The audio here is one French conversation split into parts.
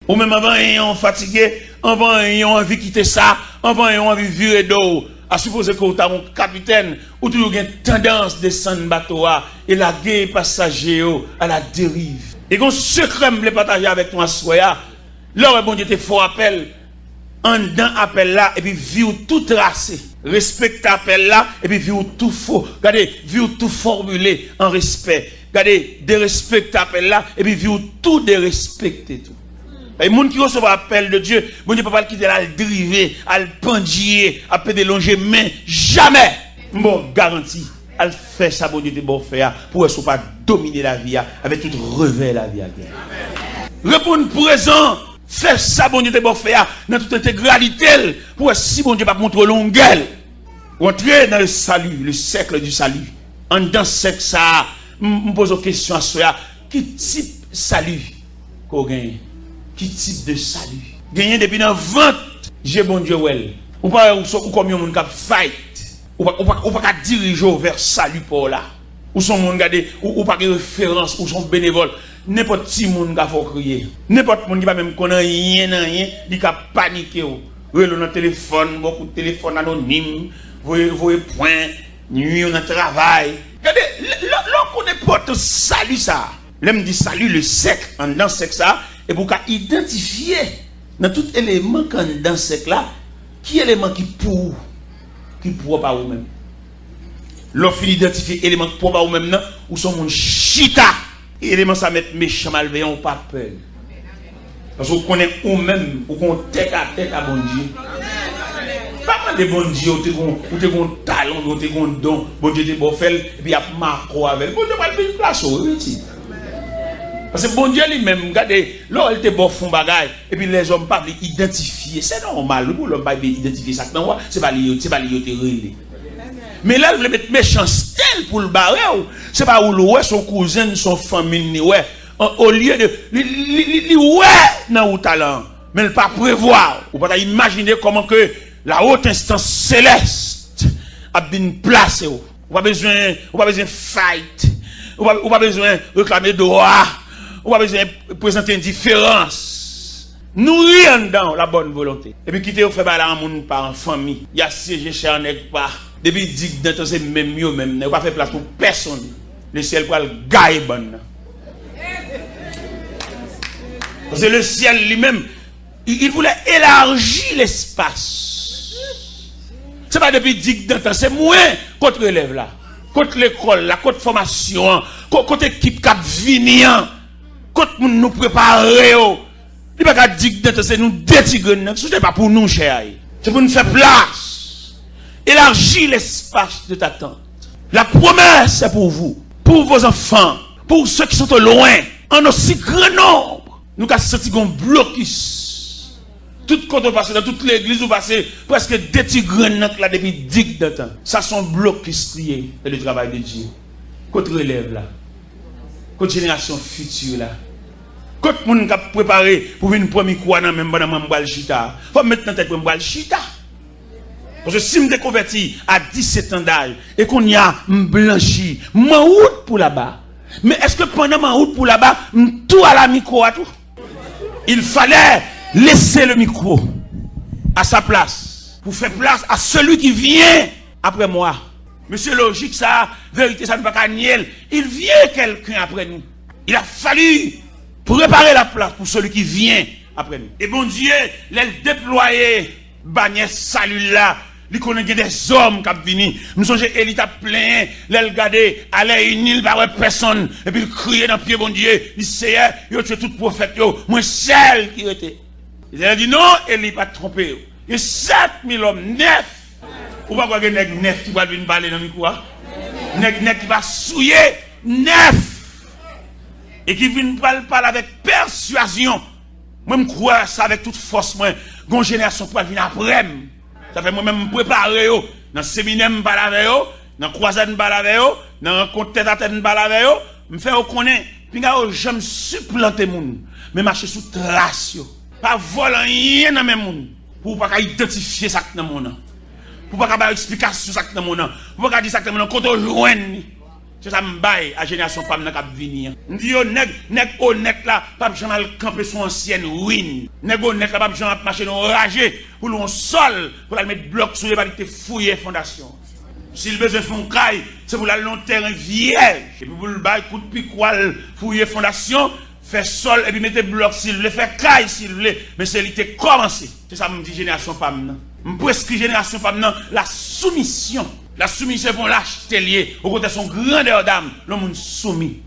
Ou même avant ayant fatigué, avant ayant envie de quitter ça, avant ayant envie de virer d'eau, à supposer que tu as un capitaine, ou tu as une tendance de descendre bateau et la guerre passager à la dérive. Et qu'on secret me partager avec toi soya, là bon Dieu te faut appel, en dedans appel là, et puis vivre tout tracé. Respecte appel là, et puis vivre tout faux. Regardez, vivre tout formulé en respect. Regardez, de respecter appel là, et puis vivre tout de respecter tout. Et les gens qui reçoivent l'appel de Dieu, bon Dieu ne peut pas quitter à le driver, à le pendier, à le délonger, mais jamais. Bon, garantie, à le faire ça, bon Dieu, de bon faire, pour ne pas dominer la vie, avec tout revers la vie. Répondre présent, faire ça, bon Dieu, de bon faire, dans toute intégralité, pour si bon Dieu ne pas montrer longueur, entrer dans le salut, le cercle du salut. En dans ce cercle, ça, je me pose une question à soi, quel type de salut qu'on gagne? Qui type de salut? Gagner depuis dans 20 j'ai bon Dieu well. Ou pas ou combien monde qui fight. Ou pas diriger vers salut pour là. Ou son monde garder ou pas de référence ou son bénévole. N'importe qui monde qui faut crier. N'importe monde qui pas même connaît rien, il ka paniquer ou. Relo dans téléphone, beaucoup de téléphones anonymes, voyez point, nuit on travail. Regardez, l'on connaît pas tout salut ça. L'aime dit salut le sec en dans sec ça. Et pour identifier dans tout élément quand dans ce là, qui élément qui pour pas ou même. L'offre identifier élément qui pour pas ou même non, ou son monde chita. Élément ça mettre méchant malveillant ou pas peur. Parce que vous connaissez ou même ou qu'on tête à bon Dieu. Pas de bon Dieu, ou te gon talent, ou te gon don, bon Dieu te bon fait et puis a marco avec. Bon Dieu pas une place au parce que bon Dieu lui-même, regardez, là il te bon fond bagaille, et puis les hommes pas identifier, c'est normal, pour l'homme pas identifier ça, c'est pas lié, te relé. Mais là, il mettre méchanceté pour le barrer, c'est pas où ouais son cousin, son famille, ouais, au lieu de, ouais, dans le talent, mais il pas prévoir, ou pas imaginer comment que la haute instance céleste a bien placé, ou pas besoin fight, ou pas besoin réclamer droit. On va besoin de présenter une différence. Nous rien dans la bonne volonté. Et puis quitter au fait baler en monde par en famille. Il y a siégé chez un nèg pas. Depuis dit que c'est même mieux même. Ne pas faire place pour personne. Le ciel pour le gagne bon. Parce que le ciel lui-même, il voulait élargir l'espace. C'est pas depuis dit que c'est moins contre élève là. Contre l'école, la contre formation, contre équipe cap venir. Quand nous préparons, il ne va pas dire que c'est nous détigrer, ce n'est pas pour nous, cher. C'est pour nous faire place. Élargir l'espace de ta tente. La promesse, c'est pour vous, pour vos enfants, pour ceux qui sont au loin, en aussi grand nombre. Nous avons senti un blocus. Tout quand on passe dans toute l'église, on passe presque détigrer là depuis 10 de temps. Ça, sont blocus liés dans le travail de Dieu. Contre élève là. Contre génération future là. Quand les gens qui préparé pour une première quoi dans même dans chita, faut mettre dans tête pour m'bal chita. Parce que si me déconverti à 17 ans d'âge et qu'on y a blanchi, m'en route pour là-bas. Mais est-ce que pendant ma route pour là-bas, tout à la micro à tout? Il fallait laisser le micro à sa place pour faire place à celui qui vient après moi. Monsieur logique ça, vérité ça ne va pas nier. Il vient quelqu'un après nous. Il a fallu préparer la place pour celui qui vient après nous. Et bon Dieu, les déployer bannière salut là. Il connaît des hommes qui viennent venir. Nous sommes élite à plein. Les regarder, aller une île par personne. Et puis il crier dans le pied, bon Dieu. Il sait, il a tué tout prophète. Moi, celle qui était. Il a dit non, il n'est pas trompé. Il y a 7000 hommes, 9. Ou pas quoi que 9 qui va venir parler dans le micro. 9 qui va souiller, 9. Et qui vient parler avec persuasion. Moi, je crois ça avec toute force. Moi, une génération qui va venir après. Ça fait moi-même me préparer. Dans le séminaire, je parle avec eux. Dans la croisade, je parle avec eux. Dans le compte tête à tête, je parle avec eux. Je me fais reconnaître. Puis, je me supplanter les gens. Mais marcher sous trace. Pas voler rien dans mes gens. Pour ne pas identifier ça dans mon nom. Pour ne pas avoir explication ça dans mon nom. Pour ne pas dire ça dans mon nom. Quand on joue. C'est ça me baille à génération pas n'a venir. On dit nèg honnête là, pas jamais camper son ancienne ruine. Nèg honnête là, pas jamais marcher dans ragé pour le sol pour la mettre bloc sur les pas fouiller fondation. S'il besoin font caille, c'est pour la long terrain vierge. Et puis pour le bail coup de piquoil fouiller fondation, faire sol et puis mettre bloc s'il veut, faire caille s'il veut, mais c'est l'été commencé. C'est ça me dit génération pas maintenant. Me prescrit génération pas maintenant la soumission. La soumission pour l'acheter lié au côté de son grandeur d'âme, l'homme soumis.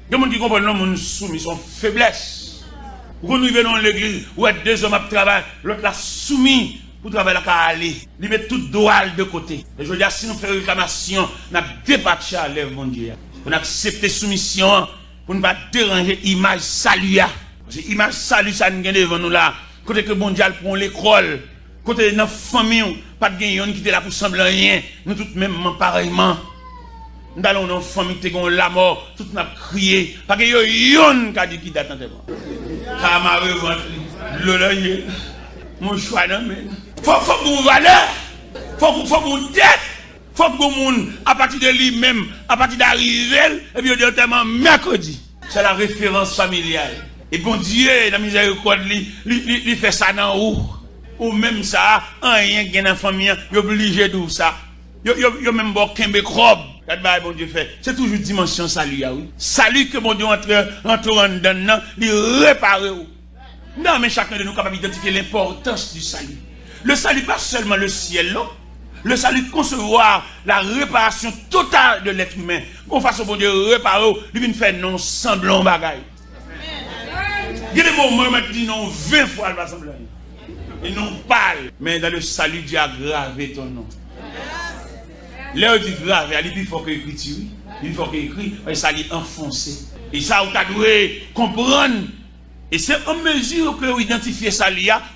Le monde qui comprend l'homme soumis, son faiblesse. Quand nous venons dans l'église, où est deux hommes à travailler, l'autre l'a soumis pour travailler la aller. Il met tout droit de côté. Et je veux dire, si nous faisons réclamation, nous avons débattu à l'œuvre, mon Dieu. On a accepté soumission pour ne pas déranger l'image salut. Parce que l'image salut, ça nous gagne devant nous là. Côté que mon Dieu prend l'école. Côté de notre famille, pas de gagnant qui était là pour sembler rien. Nous tous même pareillement. Nous allons dans une famille qui a la mort, tout n'a crié. Parce que yon qui a dit qui date dans tes bras. Ça m'a revendu. Mon choix, non, mais. Faut que vous valeur. Faut que vous tête. Faut que vous, à partir de lui-même, à partir d'arriver, et puis directement mercredi. C'est la référence familiale. Et bon Dieu, la miséricorde, il fait ça dans où? Ou même ça, rien qui est dans la famille, il est obligé de ça. Il a même bon kembe robe. Bon Dieu fait. C'est toujours dimension salut, oui. Salut que bon Dieu entre en dedans, il répare. Non, mais chacun de nous est capable d'identifier l'importance du salut. Le salut, pas seulement le ciel, non. Le salut, concevoir la réparation totale de l'être humain. Qu'on fasse au bon Dieu réparer, lui vient faire non semblant bagaille. Il y a des moments où il dit non 20 fois le va sembler. Et non parle, mais dans le salut, Dieu a gravé ton nom. Là, il dit gravé, il faut qu'il écrit, il faut qu'il écrit, et ça lui enfoncé. Et ça, vous devez comprendre. Et c'est en mesure que vous identifiez ça,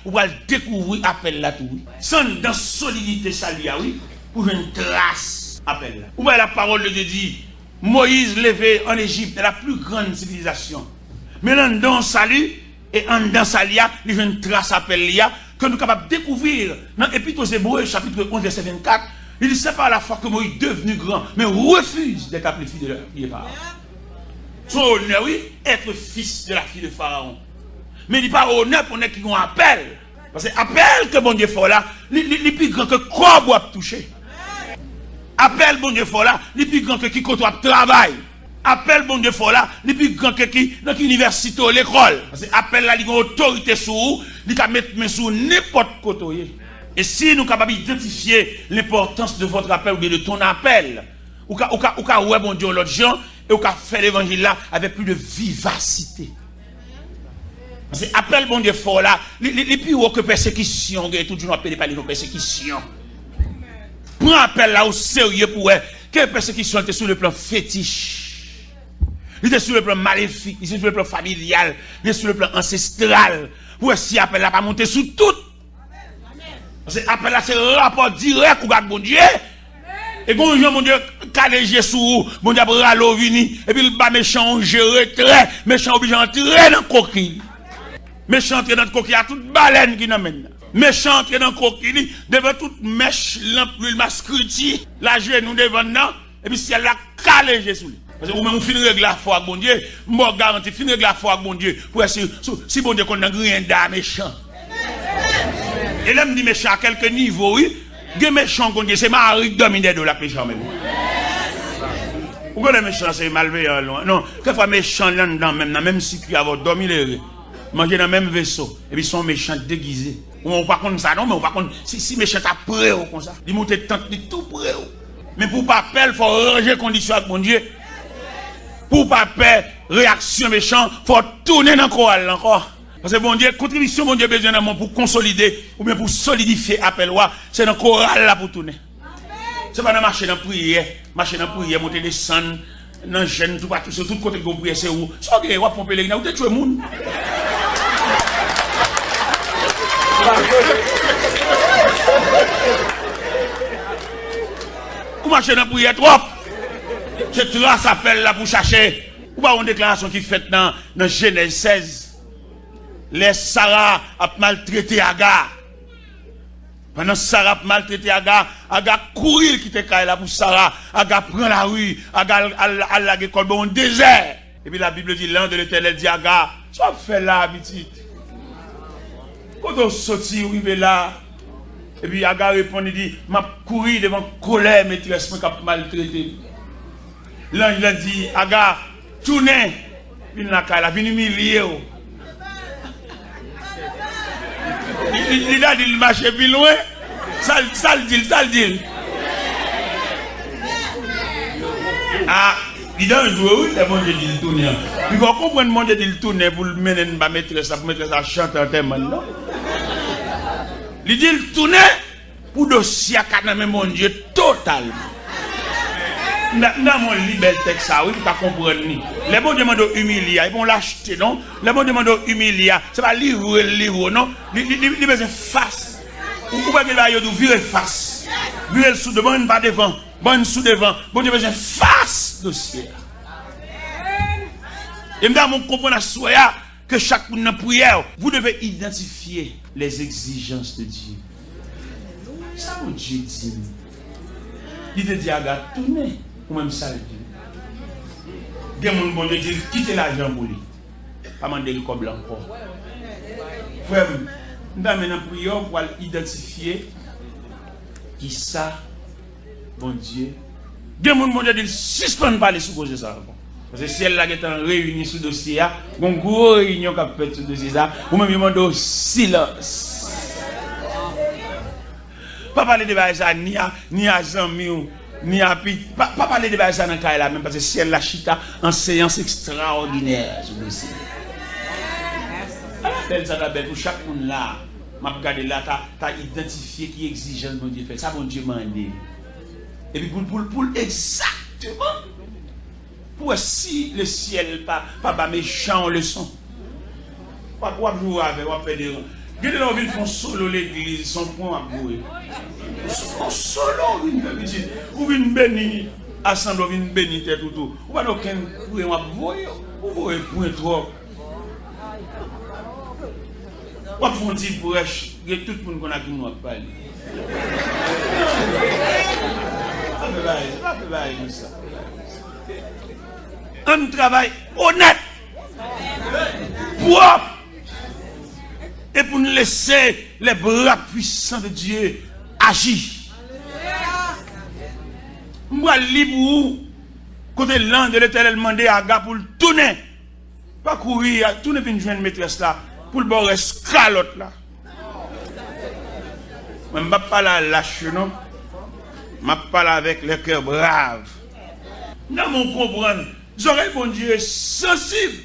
vous allez découvrir l'appel là tout. Sans dans solidité ça, oui, pour une trace appel là. Vous voyez la parole de Dieu dit, Moïse levé en Égypte, la plus grande civilisation. Mais dans salut, et en dans salia, il y a une trace appel là, que nous sommes capables de découvrir dans l'Épître aux Hébreux, chapitre 11, verset 24. Il dit, c'est pas la fois que Moïse est devenu grand, mais refuse d'être appelé fils de la fille de Pharaon. Son honneur, oui, être fils de la fille de Pharaon. Mais il dit pas honneur pour nous qui ont appel. Parce que appel que bon Dieu fait là, il est plus grand que quoi doit toucher. Appel bon Dieu fait là, il est plus grand que qui côtoie travail. Appel bon Dieu fait là, il est plus grand que qui dans l'université ou l'école. Parce que appel là, il a une autorité sur vous, il peut mettre sur n'importe côté. Et si nous sommes capables d'identifier l'importance de votre appel ou bien de ton appel, ou qu'à ouais bon Dieu l'autre gens, et ou qu'à faire l'évangile là avec plus de vivacité. Parce que appel bon Dieu fort là, les plus haut que persécution, tout le monde appelle par les persécutions. Prends appel là au sérieux pour quelle persécution était sur le plan fétiche. Il était sur le plan maléfique, il était sur le plan familial, il était sur le plan ancestral. Pour si appel là pas monter sous tout. Parce que appel là c'est un rapport direct au bon Dieu. Et quand mon Dieu calégé sous mon Dieu ralo vini et puis le bas méchant gérer très méchant obligé entrer dans coquille. Méchant entrer dans coquille à toute baleine qui n'amène. Méchant entrer dans coquille devant toute mèche l'huile mascruti la genou devant non et puis si elle a calégé sous lui. Parce que vous même finir régler la foi avec bon Dieu, moi garantis finir régler la foi avec bon Dieu pour si bon Dieu qu'on n'a rien d'à méchant. Et là me dit méchant à quelques niveaux oui. Les méchants, c'est Marie qui domine de la méchant même. Pourquoi les méchants, c'est malveillant loin? Non, quelquefois méchants là-dedans, même si tu as dormi les manger dans le même vaisseau, et puis ils sont méchants déguisés. On ne pas contre ça, non, mais on pas contre. Si méchant t'as prêt comme ça, ils montent tant de tout prêt. Mais pour pas perdre, il faut ranger les conditions avec mon Dieu. Pour pas perdre, réaction méchant, il faut tourner dans le chorale encore. Parce que bon Dieu, contribution, bon Dieu, besoin d'un pour consolider ou bien pour solidifier appel, c'est dans le choral là pour tourner. C'est pas dans marcher dans la prière, monter des sons, dans le gène, tout partout, sur tout côté de la prière, c'est où? C'est ok, on va pomper les gens, vous êtes tué le monde. Vous marchez dans la prière trop. C'est trois appels là pour chercher. Ou pas une déclaration qui est faite dans Genèse 16. Les Sarah a maltraité Agar. Pendant Sarah maltraité Aga courir qui était là pour Sarah, Aga prend la rue, Aga à l'école bon désert. Et puis la Bible dit l'ange de l'Éternel dit Aga, tu vas faire là petite. Quand on sortit arrivé là, et puis Aga répond il dit m'a courir devant colère maîtresse qui a maltraité. L'ange a dit Aga tournez, il n'a qu'à la venir humilier. Il a dit il marche plus loin. Ça le dit. Ah, il a un joueur, le monde dit le tourner. Puis quand on comprend le monde dit le tourner pour le mener ma maîtresse, pour mettre ça chanter en thème, non? Il dit le tourner pour dossier à mon Dieu totalement. Dans mon libère texte, ça, oui, tu comprends. Les bons demandent humilier, ils vont l'acheter, non? Les bons demandent humilier, c'est pas livre, non? Ils besoin face. Ou pas qu'il va y virer face. Virer sous devant, pas devant. Bonne sous devant. Bon Dieu besoin face dossier. Et maintenant, on comprend que chaque prière, vous devez identifier les exigences de Dieu. Ça, mon Dieu dit. Il te dit, Aga, tournez. Ou même ça le dit. Il y a mon bon Dieu dit, quittez l'argent pour lui. Pas demander le cob encore. Frère, nous avons maintenant prière pour identifier qui ça, bon Dieu. Il y a mon bon Dieu dit, suspend pas les sous-causes ça. Parce que si elle est réunie sous le dossier, il y a une grosse réunion qui a fait sur le dossier, ou même il demande silence. Pas parler de ça ni à Zami ni à Pit. Pas parler de ça dans le cas là même parce que si elle la chita en séance extraordinaire sur le dossier. Belle ça belle pour chaque monde là. M'a regardé là, t'as identifié qui exigence mon Dieu fait. Ça mon Dieu m'a dit. Et puis pour exactement. Pour si le ciel pas méchant leçon. Pas jouer avec, pas faire des. Regardez là, ils font solo l'église, son point à jouer. Solo, ou une béni, assemblée, une béni, tout. Ou pas aucun point à jouer, ou voyez point trop. Pas font dire pour tout le monde qu'on a qui nous a parlé. Ça fait bail, ça. Un travail honnête, propre, et pour nous laisser les bras puissants de Dieu agir. Moi, libre, côté l'ange de l'Éternel demandé à Aga pour le tourner, pas courir, tourner pour une jeune maîtresse là, pour le bord escalote là. Je ne vais pas parler lâche, non? Je vais parler avec le cœur brave. Nous mon comprendre. J'aurais bon Dieu sensible.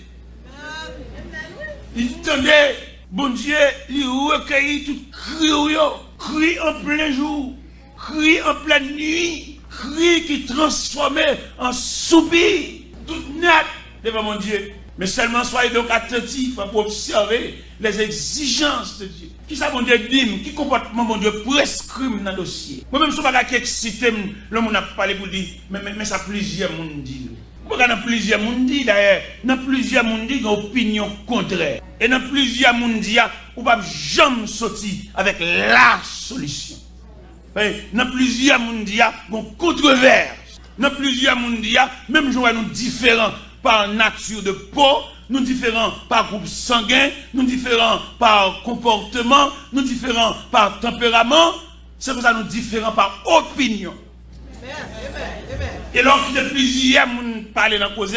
Il tenait, bon Dieu, il recueillit tout cri en plein jour, cri en pleine nuit, cri qui transformait en soupir, tout net devant mon Dieu. Mais seulement soyez donc attentifs pour observer les exigences de Dieu. Qui ça mon Dieu dit, qui comportement mon Dieu prescrit dans le dossier. Moi-même, je ne suis pas excité, le monde a parlé pour dire, mais ça plusieurs monde dit. Dans plusieurs monde d'ailleurs, dans plusieurs monde qui ont une opinion contraire. Et dans plusieurs monde, on ne peut jamais sortir avec la solution. Dans plusieurs monde, il y a une controverse. Dans plusieurs monde, même si nous différents par nature de peau, nous différents par groupe sanguin, nous différents par comportement, nous différents par tempérament, c'est pour ça que nous différents par opinion. Et lorsque plusieurs personnes parlent dans le cause,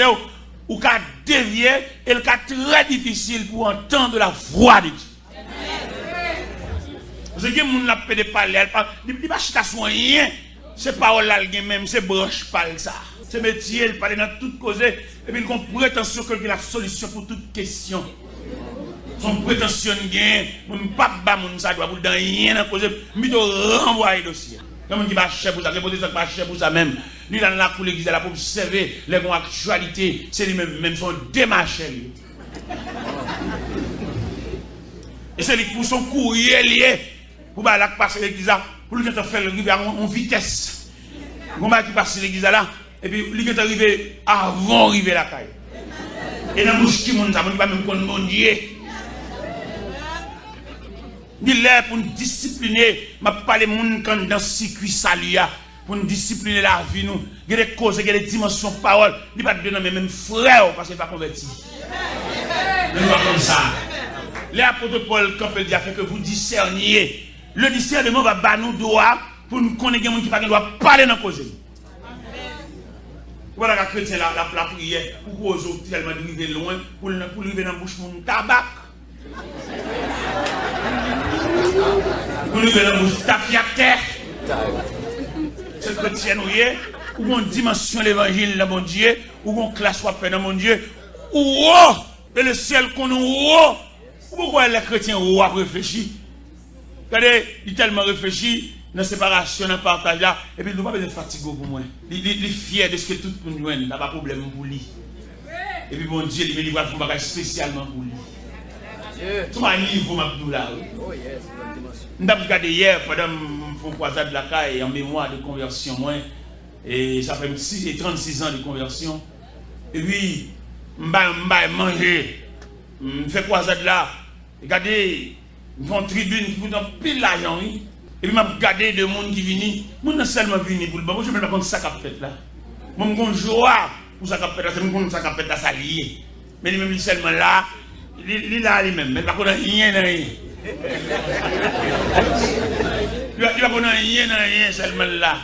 ou qu'à dévier, et le cas très difficile pour entendre la voix de Dieu. Parce que les gens qui peuvent parler, ils ne peuvent pas rien. C'est parole là, même, c'est branche parle ça. C'est métier, il parle dans toute cause, et puis ils ont prétention que c'est la solution pour toute question. Son prétention gain, mon papa, mon ça doit vous dans rien dans cause, mais de renvoyer le dossier. Comme qui va chercher pour ça, qui va chercher pour ça même. Lui, là, là, pour l'église, là, pour observer les bonnes actualités, c'est lui-même, même son démarché. Et c'est lui pour son courrier lié, pour la passer l'église, pour lui faire arriver en vitesse. Comment qui passe l'église là, et puis lui qui est arrivé avant d'arriver à la caille. Et dans la bouche qui monte, ça ne va même pas mon Dieu. Il est pour nous discipliner. Je parle de monde quand dans circuit salut pour nous discipliner la vie nous. Il y a des causes, il y a des dimensions de parole. Il ne pas donner même frère parce qu'il n'est pas converti. Ne pas comme ça. L'apôtre Paul, quand il dit que vous discerniez, le discernement va battre nous droit pour nous connaître des gens qui ne doivent pas parler dans la cause. Voilà la chrétien la prière pour cause tellement d'arriver loin pour arriver dans la bouche mon tabac. Pour arriver dans la bouche tapiateur. C'est chrétien ou une dimension de l'évangile dans mon Dieu, ou une classe soit fait dans mon Dieu, ou et le ciel qu'on a pourquoi les chrétiens ont réfléchi? Regardez, il est tellement réfléchi dans la séparation, dans le partage là, et puis il ne doit pas être fatigué pour moi. Il est fier de ce que tout le monde il n'a pas de problème pour lui. Et puis mon Dieu, il va faire un bagage spécialement pour lui. Tout un niveau, ma boule là. Nous avons regardé hier, pendant mon croisade de la caille, en mémoire de conversion, moi, et ça fait 36 ans de conversion. Et puis, je vais manger, je fais croisade là. Regardez, ils font tribune qui coûte pile l'argent. Et puis, je regardé des gens qui viennent. Les gens sont seulement venus pour le bon. Je ne sais pas contre ça qu'a fait là. Je me joie pour ça qu'a fait là. C'est mon ça qu'a fait là, ça lié. Mais lui-même, il est seulement là. Il est là lui-même. Mais il ne va pas rien dans rien. Il ne va pas rien dans rien seulement là.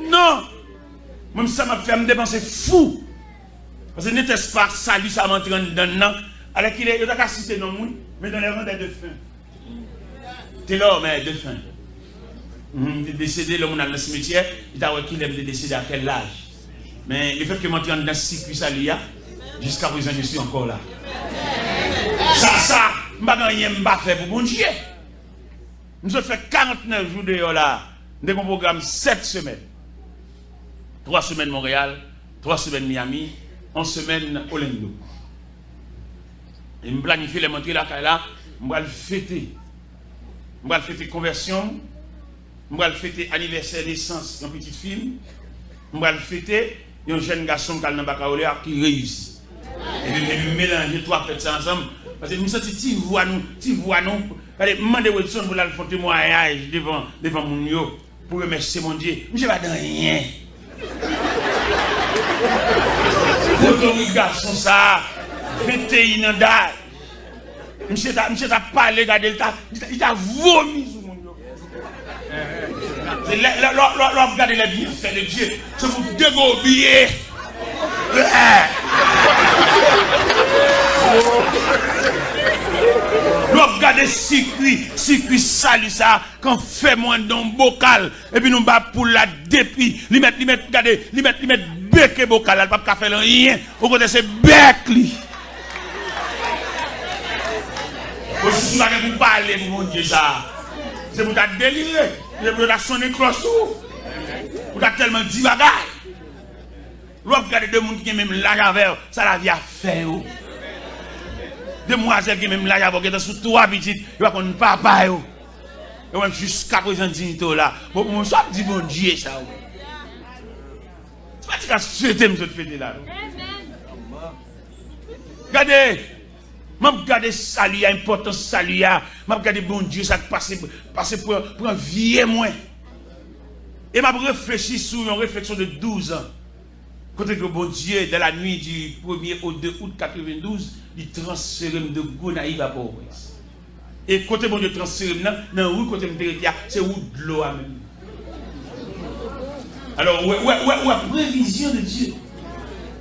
Non! Même ça m'a fait me dépenser fou. Parce que n'était-ce pas salut, ça m'entraîne dans le nom. Alors qu'il est, il a cité dans le monde, mais dans les rangs des défunts. T'es là, mais défunt. Il est décédé, le monde dans le cimetière, il a dit qu'il aime décéder à quel âge. Mais le fait que je m'entraîne dans ce circuit salut, jusqu'à présent, je suis encore là. Ça, je ne vais pas faire pour mon Dieu. Nous avons fait 49 jours de là, de mon programme 7 semaines. 3 semaines Montréal, 3 semaines Miami, 11 semaines Orlando. Et je planifie les montrer là, je vais le fêter. Je vais le fêter conversion, je vais le fêter anniversaire naissance d'une petite fille, je vais le fêter un jeune garçon qui a dans baccalauréat qui réussit. Et puis je mélanger 3 fêtes ensemble. Parce que nous sommes tu vois nous. Allez, demandez Wilson pour faire témoignage devant mon yo pour remercier mon Dieu. Je ne vais pas dans rien. Votre garçon ça, 21 ans d'âge. Monsieur t'a parlé, regardez, il t'a vomi sur mon yo. Regardez les bienfaits de Dieu. C'est pour dégober. Nous regardons circuit salut ça, quand fait moins dans bocal, et puis nous bat pour la depuis, li mettre bec bocal, elle pas faire rien, au côté c'est bec li. Aussi ça que vous parlez mon Dieu ça. C'est pour ta délivrer, c'est pour ta sonner crossou. Pour ta tellement dit bagaille. Vous regardez deux gens qui ont même l'âge avec, ça la vie a fait. Demoiselles qui ont même l'âge avec, sous 3 petites, ils vont connaître papa. Et même jusqu'à présent, dignité là. Bon, pour moi, ça dit bon Dieu, ça. C'est pas ce que souhaité, me fêter là. Regardez, je regarde salut, l'importance salut, je regarde bon Dieu, ça passe pour un vieux moins. Et je réfléchis sur une réflexion de 12 ans. Quand le bon Dieu, dans la nuit du 1er au 2 août 92, il transfère de Gonaïve à Port-au-Prince. Et quand bon Dieu transfère dans la rue, côté c'est où de l'eau à même. Alors, où est prévision de Dieu?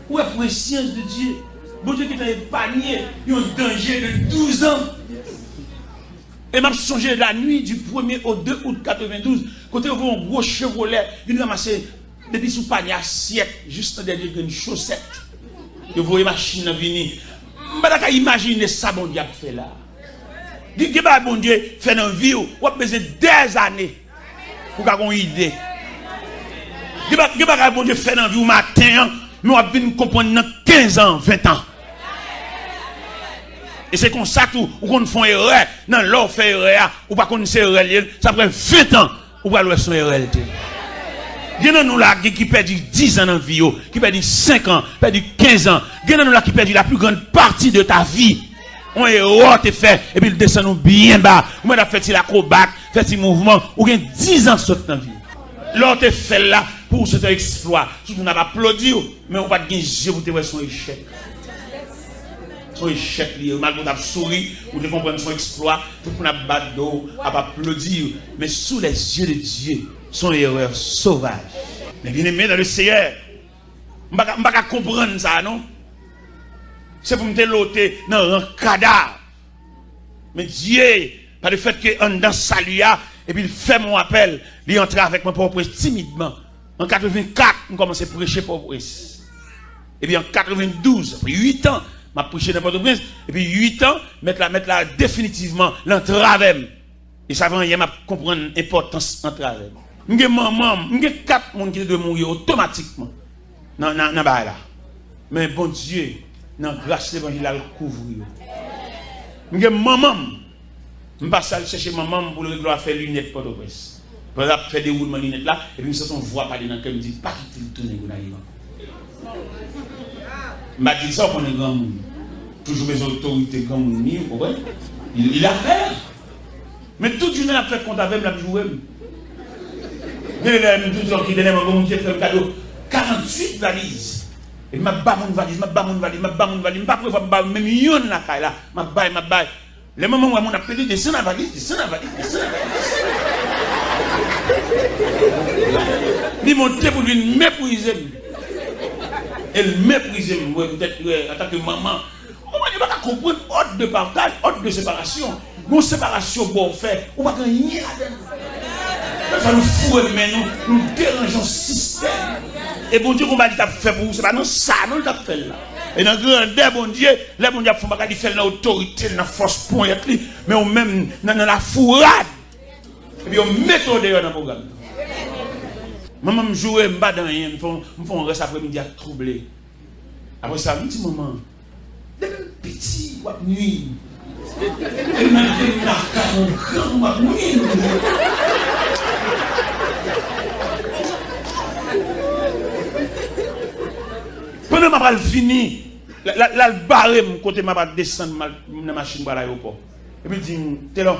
Où est préscience de Dieu? Bon Dieu qui t'a épargné, il y a un danger de 12 ans. Et m'a songé la nuit du 1er au 2 août 92, quand on voit un gros Chevrolet, il ramasser depuis sous panier assiette, juste derrière une chaussette. Vous voyez machine venir. Je ne peux pas imaginer ça, bon Dieu, fait là. Dites que bon Dieu fait dans la vie, vous avez besoin des années pour avoir une idée. Dites que bon Dieu fait dans la vie au matin, mais vous avez comprendre dans 15 ans, 20 ans. Et c'est comme ça tout, vous font erreur, dans l'or fait erreur, ou pas qu'on sait erreur, ça prend 20 ans, ou pas le son erreur. Il y en a nous là qui perdent 10 ans dans la vie, qui perdent 5 ans, perdent 15 ans. Il y en a nous là qui perdent la plus grande partie de ta vie. On erreur te fait et puis il descend nous bien bas. Moi on a fait l'acrobat, fait ce mouvement, ou gain 10 ans saute dans vie. L'autre te fait là pour cet exploit. Tout on a applaudi mais on pas gain jeu pour te voir son échec. Son échec lié, malgré qu'on a souri, ou de comprendre son exploit, tout qu'on a battu d'eau, a applaudir, mais sous les yeux de Dieu, son erreur sauvage. Mais bien aimé dans le Seigneur, je ne peux pas comprendre ça, non? C'est pour me déloter dans un cadavre. Mais Dieu, par le fait qu'on dans salut, et puis il fait mon appel, il entre avec mon propre timidement. En 84, on commence à prêcher pour et puis en 92, après 8 ans, je prêché dans Port-au-Prince, et puis 8 ans, mettre là définitivement l'entravem. Et ça va, il m'a comprendre l'importance d'entravem. J'ai maman, j'ai 4 personnes qui doivent mourir automatiquement. Non, là. Mais bon Dieu, dans grâce de l'évangile, il couvre. J'ai maman, je passe à chercher maman pour le faire lunettes Port-au-Prince. Pour faire des roulements lunettes là, et puis je voix parler dans le cœur, je me dis, pas quitter le tourner. Je m'a dit ça pour les grands monde. Toujours mes autorités grands monde, il a fait. Mais tout le monde a fait contre avec la jouer. Il y a toujours qui donnait mon cadeau 48 valises. Et m'a bas mon valise, m'a bas mon valise, pas prévoir même yon la caille là, m'a bail. Les moments où on a payé descend la valise. Il montait pour lui mépriser. Elle méprise moi peut-être en tant que maman. Comment il va comprendre ordre de partage, ordre de séparation. Une séparation bon fait, on va gagner là-dedans. Ça nous fout mais nous dérangeons le système. Et bon Dieu qu'on va dire fait pour vous, c'est pas non ça nous t'a fait là. Et dans grandeur bon Dieu, les bon Dieu font pas faire dans autorité, dans force point mais on même dans la fourrade. Et puis on met au dehors dans le programme. Maman me jouait, me bat dans rien, me font un reste après-midi à troubler. Après ça, un petit moment, des petits, ou nuit. Et m'a dit, grand, nuit. Pendant que je fini, la barre, côté ma descendre dans la machine pour l'aéroport. Et puis il dit, t'es là,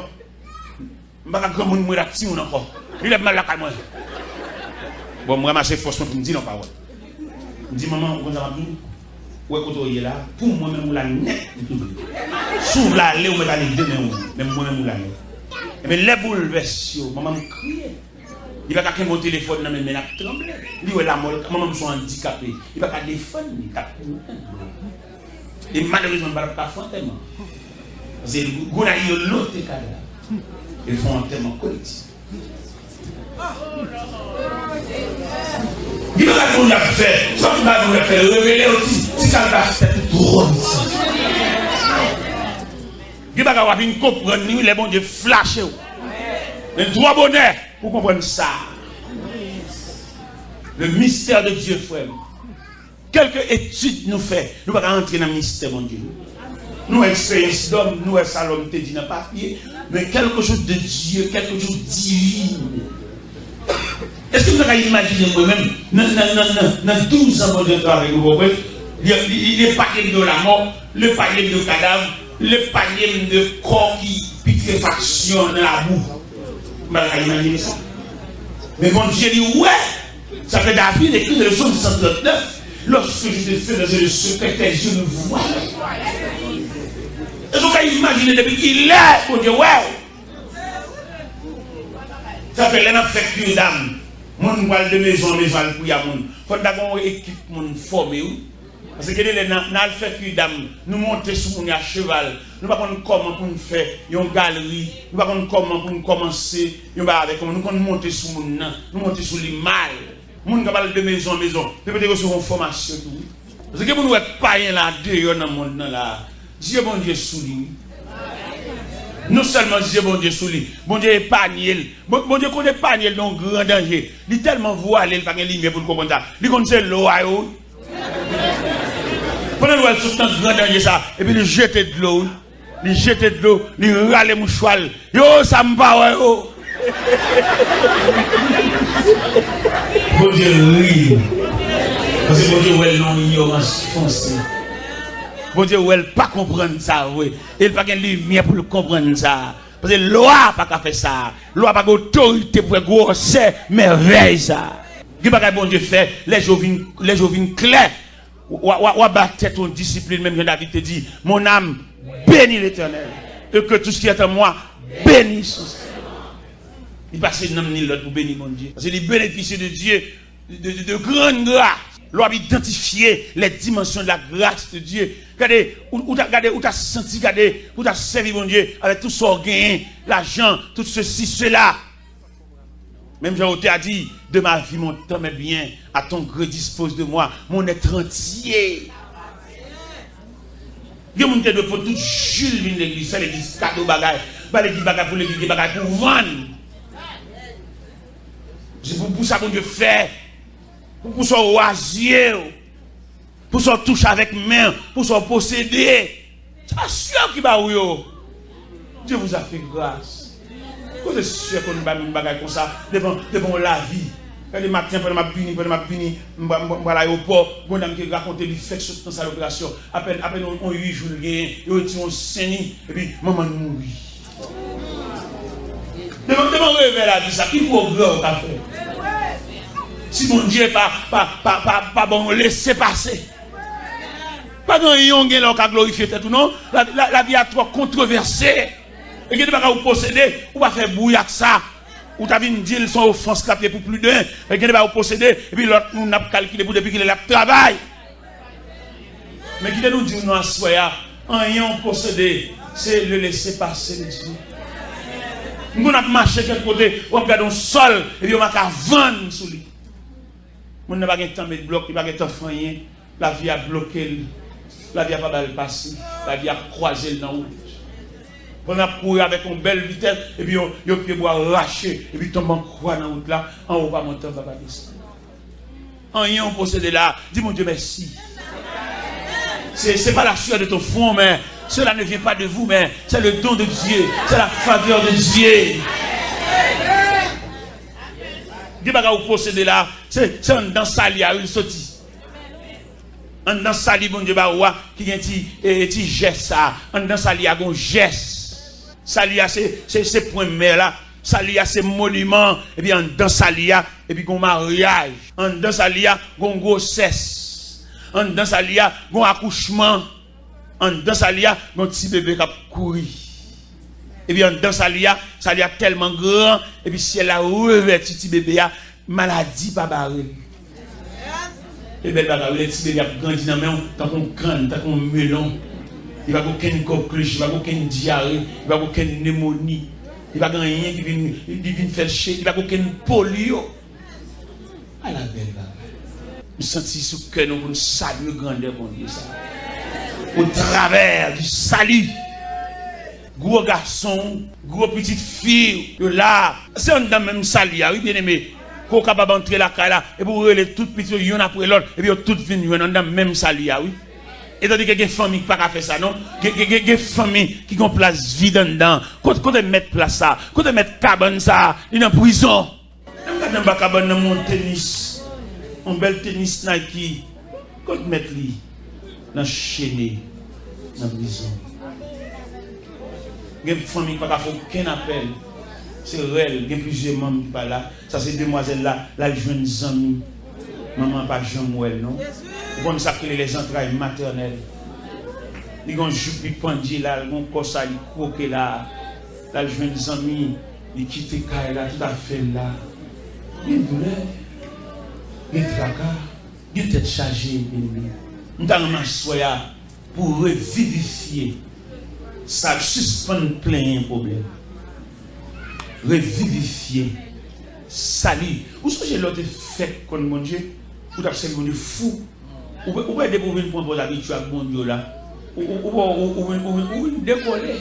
je ne vais pas grand monde mourir là-dessus encore. Il est mal là, moi. Bon, moi, je suis forcément pour me dire non, pas ouais. Je dis, maman, vous avez dit, ouais, quand vous êtes là, pour moi-même, vous l'avez net. Sous la lait, vous l'avez deux, mais moi-même, vous l'avez. Mais les bouleversions, maman me crie. Il va pas mon téléphone, mais il a tremblé. Il est là, maman me sont handicapé. Il va pas défendre, il va et malheureusement, il ne va pas faire tellement. Parce que vous avez un autre cas là. Ils font un thème collectif. Il va pas nous faire, soit il va nous faire révéler aussi, si ça va faire tout rond. Il va avoir une comprendre, les bons Dieu flasher. Mais droit bonheur pour comprendre ça. Le mystère de Dieu, frère. Quelques études nous fait, nous ne pouvons pas entrer dans le mystère de Dieu. Nous, expérience d'homme, nous, Salom, te dit dans le papier, mais quelque chose de Dieu, quelque chose de divin. Est-ce que vous avez imaginé vous-même, dans 12 ans de travail, les paliers de la mort, le palier de cadavre, le palier de corps qui putréfaction dans la boue. Vous avez imaginé ça? Mais mon Dieu dit, ouais, ça fait David écrit dans le psaume 139, lorsque je te fais dans le secret, tes yeux me voient. Est-ce que vous avez imaginé depuis qu'il est, mon Dieu, ouais. Ça fait l'un fait qu'une dame. Mon voile de maison, maison pour y avoir. Faut d'abord équipe mon formé. Parce que les dans le fait qu'une dame, nous monter sur mon cheval. Nous ne savons pas comment pour nous faire une galerie. Nous ne savons pas comment pour nous commencer. Nous ne monter sur mon nous monter sur les mal. Mon capable de maison, maison. Peut-être que sur une formation tout. Parce que nous n'êtes pas là dehors dans le monde là. Dieu bon Dieu sous lui. Non seulement Dieu bon Dieu sous lui, bon Dieu épargne. Bon Dieu connaît épargne dans grand danger. Il est tellement voilé, il n'a pas de lumière pour comprendre ça. Il connaît l'eau à eau. Pendant que nous sommes dans grand danger ça, et puis il jette de l'eau. Il jette de l'eau, il râle mouchoir. Yo, ça me va, yo. Bon Dieu rit. Parce que bon Dieu, ouais, non, ignorance foncée. Bon Dieu, elle pas comprendre ça, oui. Elle pas de lumière pour comprendre ça. Parce que la loi pas faire ça. La loi pas d'autorité pour grossir merveille ça. Qui pas bon Dieu fait, les jours viennent clairs. Ou battre ton discipline, même que David te dit, mon âme bénit l'Éternel. Et que tout ce qui est en moi bénisse. Il passe d'un ni l'autre pour bénir mon Dieu. Parce que les bénéficier de Dieu de grande grâce. L'on a identifié les dimensions de la grâce de Dieu. Regardez, où t'as senti, regardez, où t'as servi mon Dieu avec tout son gain, l'argent, tout ceci, cela. Même Jean-Oté a dit, de ma vie, mon temps est bien, à ton gré dispose de moi, mon être entier. Il y a des gens qui pour tout Jules vient l'église, c'est l'église cadeau bagaille, pas l'église bagaille pour l'église bagaille pour vendre. C'est pour ça qu'on Dieu fait, pour son oisier, pour son touche avec main, pour son posséder. C'est sûr qu'il va où Dieu vous a fait grâce. Quand c'est sûr qu'on va une bagaille comme ça, devant la vie. Quand les matins, pendant ma puni, je vais à l'aéroport, bon dame qui raconte les faits dans sa opération. Après on 8 jours, et on saigné, et puis maman mourit. Devant réveiller la vie, ça, qui progrès on a fait? Si mon Dieu pas bon, laissez passer. Pas dans yon qui a glorifié tout, non? La vie a trop controversée. Et que tu vas vous posséder, ou va faire bouillir ça. Ou tu as vu une deal son offense capée pour plus d'un. Et que tu vas vous posséder, et puis l'autre nous n'a calculé pour depuis qu'il est là travail. Mais qui nous dit nous en soya, en ayant possédé, c'est le laisser passer de Dieu. Nous avons marché quelque côté, on regarde un sol, et puis on va vendre sous lui. On n'a pas de temps de bloc, il n'y a pas de temps de rien. La vie a bloqué, la vie a pas mal passé, la vie a croisé dans la route. On a couru avec une belle vitesse, et puis on peut boire arraché, et puis tombe en croix dans la route là, en haut pas monter, on va pas descendre. En ayant possédé là, dis mon Dieu merci. C'est pas la sueur de ton front, mais cela ne vient pas de vous, mais c'est le don de Dieu, c'est la faveur de Dieu. Dis pas que vous possédez là, c'est dans sa lia, il sortit. Dans sa lia, bon Dieu, qui a un petit geste ça, dans sa lia, un geste. Salia c'est point mère là, Salia c'est monument, et puis dans Salia, et puis un mariage, dans Salia, un grossesse, dans Salia, un accouchement, dans Salia, un petit bébé qui a couru. Et puis dans Salia tellement grand, et puis si elle a revêtu petit bébé, maladie pas barré. Et bien le petit bébé a grandi dans main, tant qu'on crâne, tant qu'on melon. Il n'y a aucune coqueluche, il n'y a aucune diarrhée, il n'y a aucune pneumonie, il n'y a rien qui vient faire chier, il n'y a aucune polio. À la belle bagaille. Je sens sous que nous saluons grandeur pour Dieu ça. Au travers du salut. Gros garçon, gros petite fille, là, c'est un dans même salut, oui bien aimé. Qu'on est capable d'entrer la caille là, et pour les toutes petites, y'en après l'autre, et puis toutes viennent dans le même salut, oui. Et tandis que les familles qui ne peuvent pas faire ça, non? Les familles qui ont place vide dedans. Quand on met place ça, quand on met cabane ça, il est en prison. On a cabane dans mon tennis. Un bel tennis Nike. Quand on met lui dans chaîne, dans la prison. Les familles qui ne peuvent pas faire aucun appel. C'est réel, il y a plusieurs membres qui sont là. Ça, c'est demoiselle là, là, je joue des amis. Maman pas Jean-Mouel, non? Bon, ça crée les entrailles maternelles. Ils ont jupe, pendu là, ils ont cossa, ils croquent là. Là, je viens des amis, ils quittent les là, tout à fait là. Il y a une douleur, il y a un tracas, il y a une tête chargée. Nous avons un pour revivifier. Ça suspend plein de problèmes. Revivifier. Salut. Où est-ce que j'ai l'autre fait comme mon Dieu? Ou t'as fait mon Dieu fou? Ou pas découvrir une bonne habitude avec mon Dieu là? Ou décoller?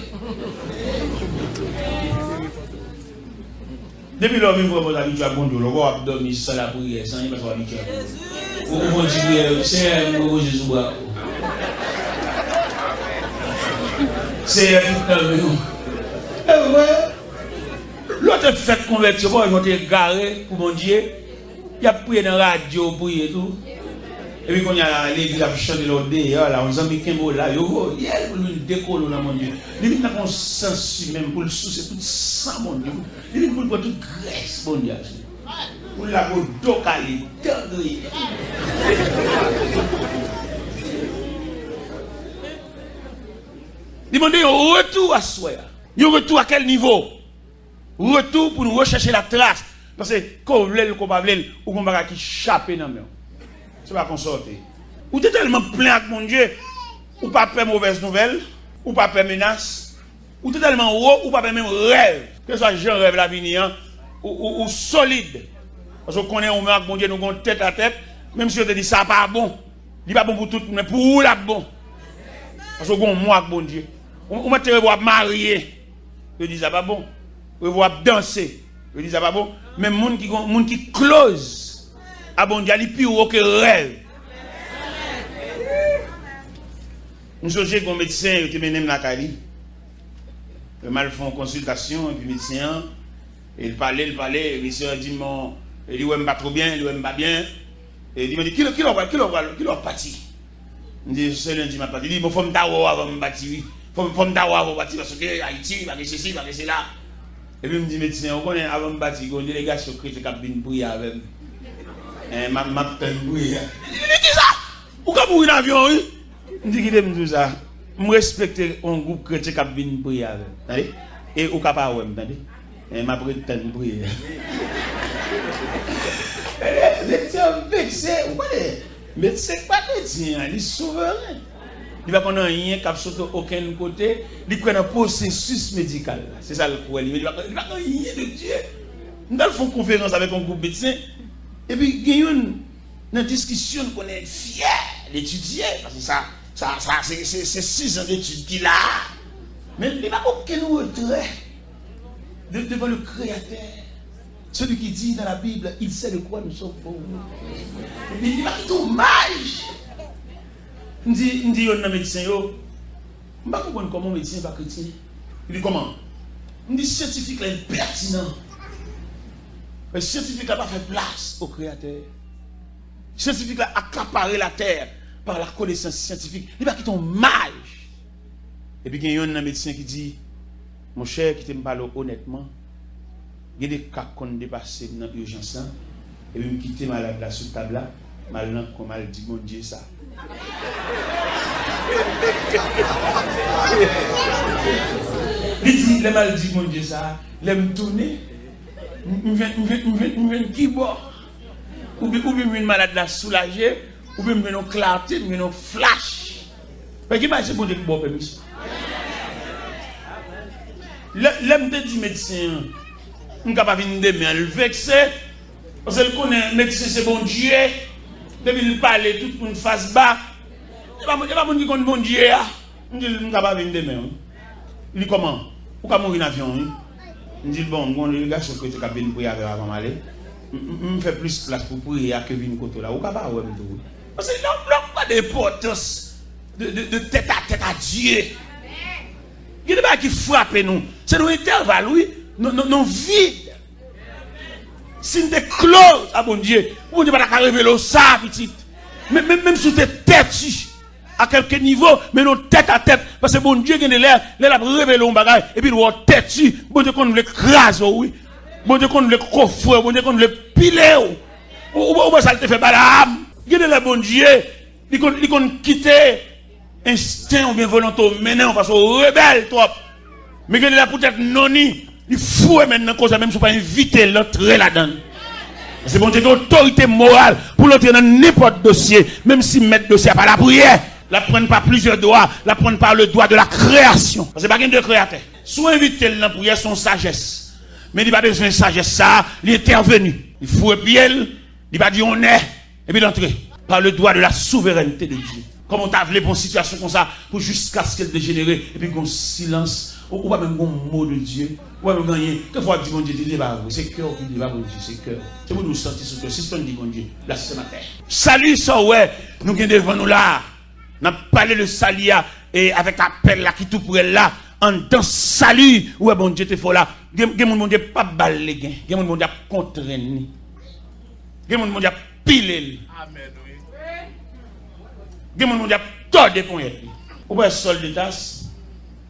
Depuis l'homme, il va habituer à bon Dieu, on va dormir sans la prière, sans y passer habitué à bon Dieu. Ou dire, c'est un Jésus. C'est un l'autre fait convertir, ils vont te garer pour mon Dieu. Il y a prié dans la radio, prié tout. Et puis quand il y a l'église qui chante l'autre là, on s'en met qu'un mot là, yo, il y a une décolle dans mon Dieu. Il y a un sens même pour le soucier tout sang, mon Dieu. Il y a pour toute graisse, mon Dieu. Pour la peau d'ocali, tendrie. Demandez un retour à soi. Un retour à quel niveau? Retour pour nous rechercher la trace. Parce que quand vous voulez, ou qu'on va qui chaper dans le main. C'est pas qu'on sorte. Ou t'es tellement plein avec mon Dieu, ou pas peur mauvaise nouvelle, ou pas peur menace, ou t'es tellement haut, ou pas peur même rêve. Que ce soit jeune rêve l'avenir, ou solide. Parce qu'on connaît, on met avec mon Dieu, nous avons tête à tête, même si on te dit ça pas bon. Il n'est pas bon pour tout, mais pour où là bon? Parce qu'on a moi avec mon Dieu. On m'a te revoir marier. Je dis ça pas bon. Revoir danser. Je dis ça pas bon. Même monde qui close à bon Dieu, il est plus haut que rêve. Nous sommes un médecin qui mène la Cali. Le mal fait une consultation, et puis le médecin, il parlait, le médecin dit, il dit, ouais, je ne pas trop bien, il dit, ouais, je ne pas bien. Et il dit, qui l'a parti? Il dit, c'est lundi, ma parti. Il dit, il faut me tavoir avant de me bâtir, oui. Il faut me tavoir avant de me bâtir, parce que Haïti, il va rester ici, il va rester là. Et puis il me dit, médecin, on connaît avant de me bâtir, il y a une délégation chrétienne qui a bien brillé avec moi. Et ma peine brillé. Il dit ça! Ou quand vous dans l'avion, oui? Il dit, qu'il me dit ça. Je respecte un groupe chrétien qui a bien brillé avec moi. Et au cas pas, et ma peine brillé. Médecin vexé, vous voyez? Médecin pas médecin, il est souverain. Il va prendre rien qui a sauté aucun côté, il prend un processus médical. C'est ça le problème. Il va prendre rien de Dieu. Nous allons faire une conférence avec un groupe médecin, et puis il y a une discussion qu'on est fiers d'étudier, parce que ça c'est 6 ans d'études qu'il a. Mais il n'y a pas aucun retrait devant le Créateur. Celui qui dit dans la Bible, il sait de quoi nous sommes pauvres. Il dit, c'est dommage. Il dit, un médecin, je ne sais pas comment un médecin n'est pas chrétien. Il dit, comment? Il dit, scientifique est pertinent. Le scientifique n'a pas fait place au Créateur. Le scientifique a accaparé la terre par la connaissance scientifique. Il va quitter un mage. Et puis, il y a un médecin qui dit, mon cher, qui te parle honnêtement, il y a des cas qu'on dépasse dans l'urgence, et puis je quitte malade là sur la table là, mal comme mal dit mon Dieu ça. Il dit, le mal dit mon Dieu ça, il me tourner, je viens qui boit, ou bien une malade là soulagée, ou bien une clarté, une flash. Mais qui m'a dit bon Dieu qui boit permission? L'homme te dit médecin. Je ne peux pas venir demain, le vexé. Parce que le médecin, c'est bon Dieu. Depuis il parle, tout le monde face bas. Il n'y a pas de monde qui connaît bon Dieu. Je ne peux pas venir demain. Il dit comment? Pourquoi mourir en avion? Je dis bon, le gars, je suis capable de prier avant d'aller. Je me fais plus place pour prier que venir côté là. Ou pas ouais, parce que l'homme pas d'importance de tête à Dieu. Il y a des gens qui frappent nous. C'est nos intervalles, oui. Non vide. Si nous sommes close à bon Dieu, bon Dieu va pas révéler ça, petite. Même si tu es têtu, à quelque niveau, mais non tête à tête. Parce que bon Dieu qui est là, il a révélé un bagage, et puis nous sommes têtu. Bon Dieu qu'on nous l'écrase, oui. Bon Dieu qu'on nous le coffre, bon Dieu qu'on nous le pile. Ou ça te fait balam. Il y a des bon Dieu, il qu'on quitte instinct ou bien volonté, maintenant, parce qu'on rebelle trop. Mais il est là pour être noni. Il faut maintenant qu'on même si pas inviter l'autre là-dedans. C'est bon Dieu, autorité morale pour l'entrer dans n'importe dossier, même si mettre dossier pas la prière. La prenne pas plusieurs doigts, la prenne par le doigt de la création. Parce que pas de créateur. Soit inviter dans la prière son sagesse. Mais il n'a pas besoin de sagesse, ça, il est intervenu. Il faut bien, il va dire on est, et puis l'entrer par le doigt de la souveraineté de Dieu. Comme on t'a voulu pour une situation comme ça, pour jusqu'à ce qu'elle dégénère, et puis qu'on silence. Ou pas même un mot de Dieu, ou pas même gagner. Quelquefois, dit mon Dieu, c'est cœur qui dit, mon Dieu, c'est cœur. C'est pour nous sentir ce cœur. C'est ce qu'on dit, mon Dieu, là, c'est ma terre. Salut, ça, ouais, nous qui devant nous là. Nous avons parlé de salut, et avec appel là, qui tout pour elle là, en dans salut, ouais, bon Dieu, t'es fort là. Mon Dieu, pas baler, mon Dieu, contraigner. Mon Dieu, piler. Amen, oui. Il y a des gens qui ont tordé pour être. Ou bien sol de tasse,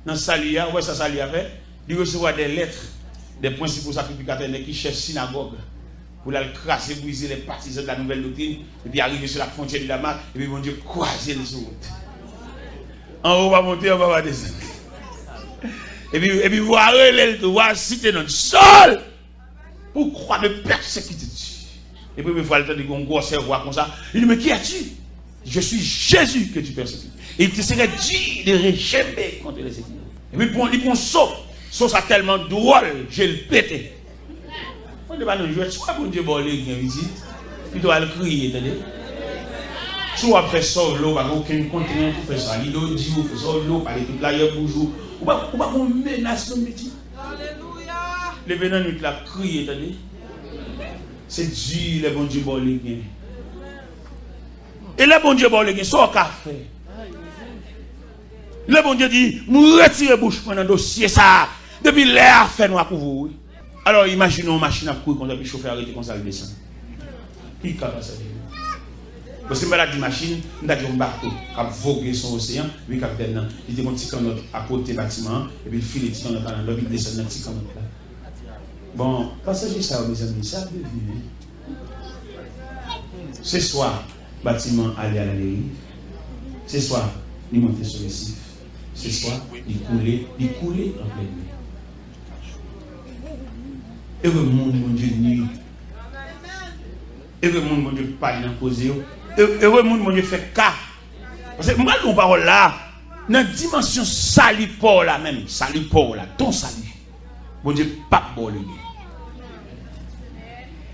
dans Salia, ou ça Salia fait, il recevoir des lettres des principaux sacrificateurs qui cherchent synagogue pour la craser, briser les partisans de la nouvelle doctrine, et puis arriver sur la frontière de Damas, et puis mon Dieu, croiser les routes. En haut, on va monter, on va descendre. Et puis voir citer notre sol pour croire de persécuter. Et puis, il faut aller dans un gros cerveau comme ça. Il dit, mais qui es-tu? Je suis Jésus que tu persécutes. Et il te serait dit de réchamer contre les sécurités. Et puis, il prend saut. Saut, ça tellement drôle, je le pété. On ne va pas nous jouer. Soit pour Dieu, bon, il y a une visite. Puis, tu vas le crier, attendez. Soit après ça, l'eau, pas aucun continent pour faire ça. Il doit dire, pour ça, l'eau, parler toute la gueule pour jouer. Ou pas qu'on menace nos métiers. Alléluia. Les venants, nous la crier, attendez. C'est Dieu, le bon Dieu, bon, les gains. Et le bon Dieu, bon, les gains, ça, on a fait. Le bon Dieu dit, nous retirons bouche dans le dossier, ça. Depuis l'air, fait nous pour vous. Alors, imaginons une machine à courir quand le chauffeur arrête comme ça, il descend. Qui capable ça? Parce que si je dis machine, nous avons un bateau qui a vogué son océan, lui, capitaine, il était un petit canot à côté du bâtiment, et puis il file le petit canot dans l'eau, il descend dans le petit canot là. Bon, passager ça, mes amis, ça devient. Ce soir, bâtiment allait à la dérive. Ce soir, il montait sur le sif. Ce soir, il coulait en pleine nuit. Heureux monde, mon Dieu, nuit. Heureux monde, mon Dieu, pas d'imposer. Heureux monde, mon Dieu, fait cas. Parce que moi, on parle là, dans la dimension salipore là même, salipore là, ton salut. Mon Dieu, pas bon le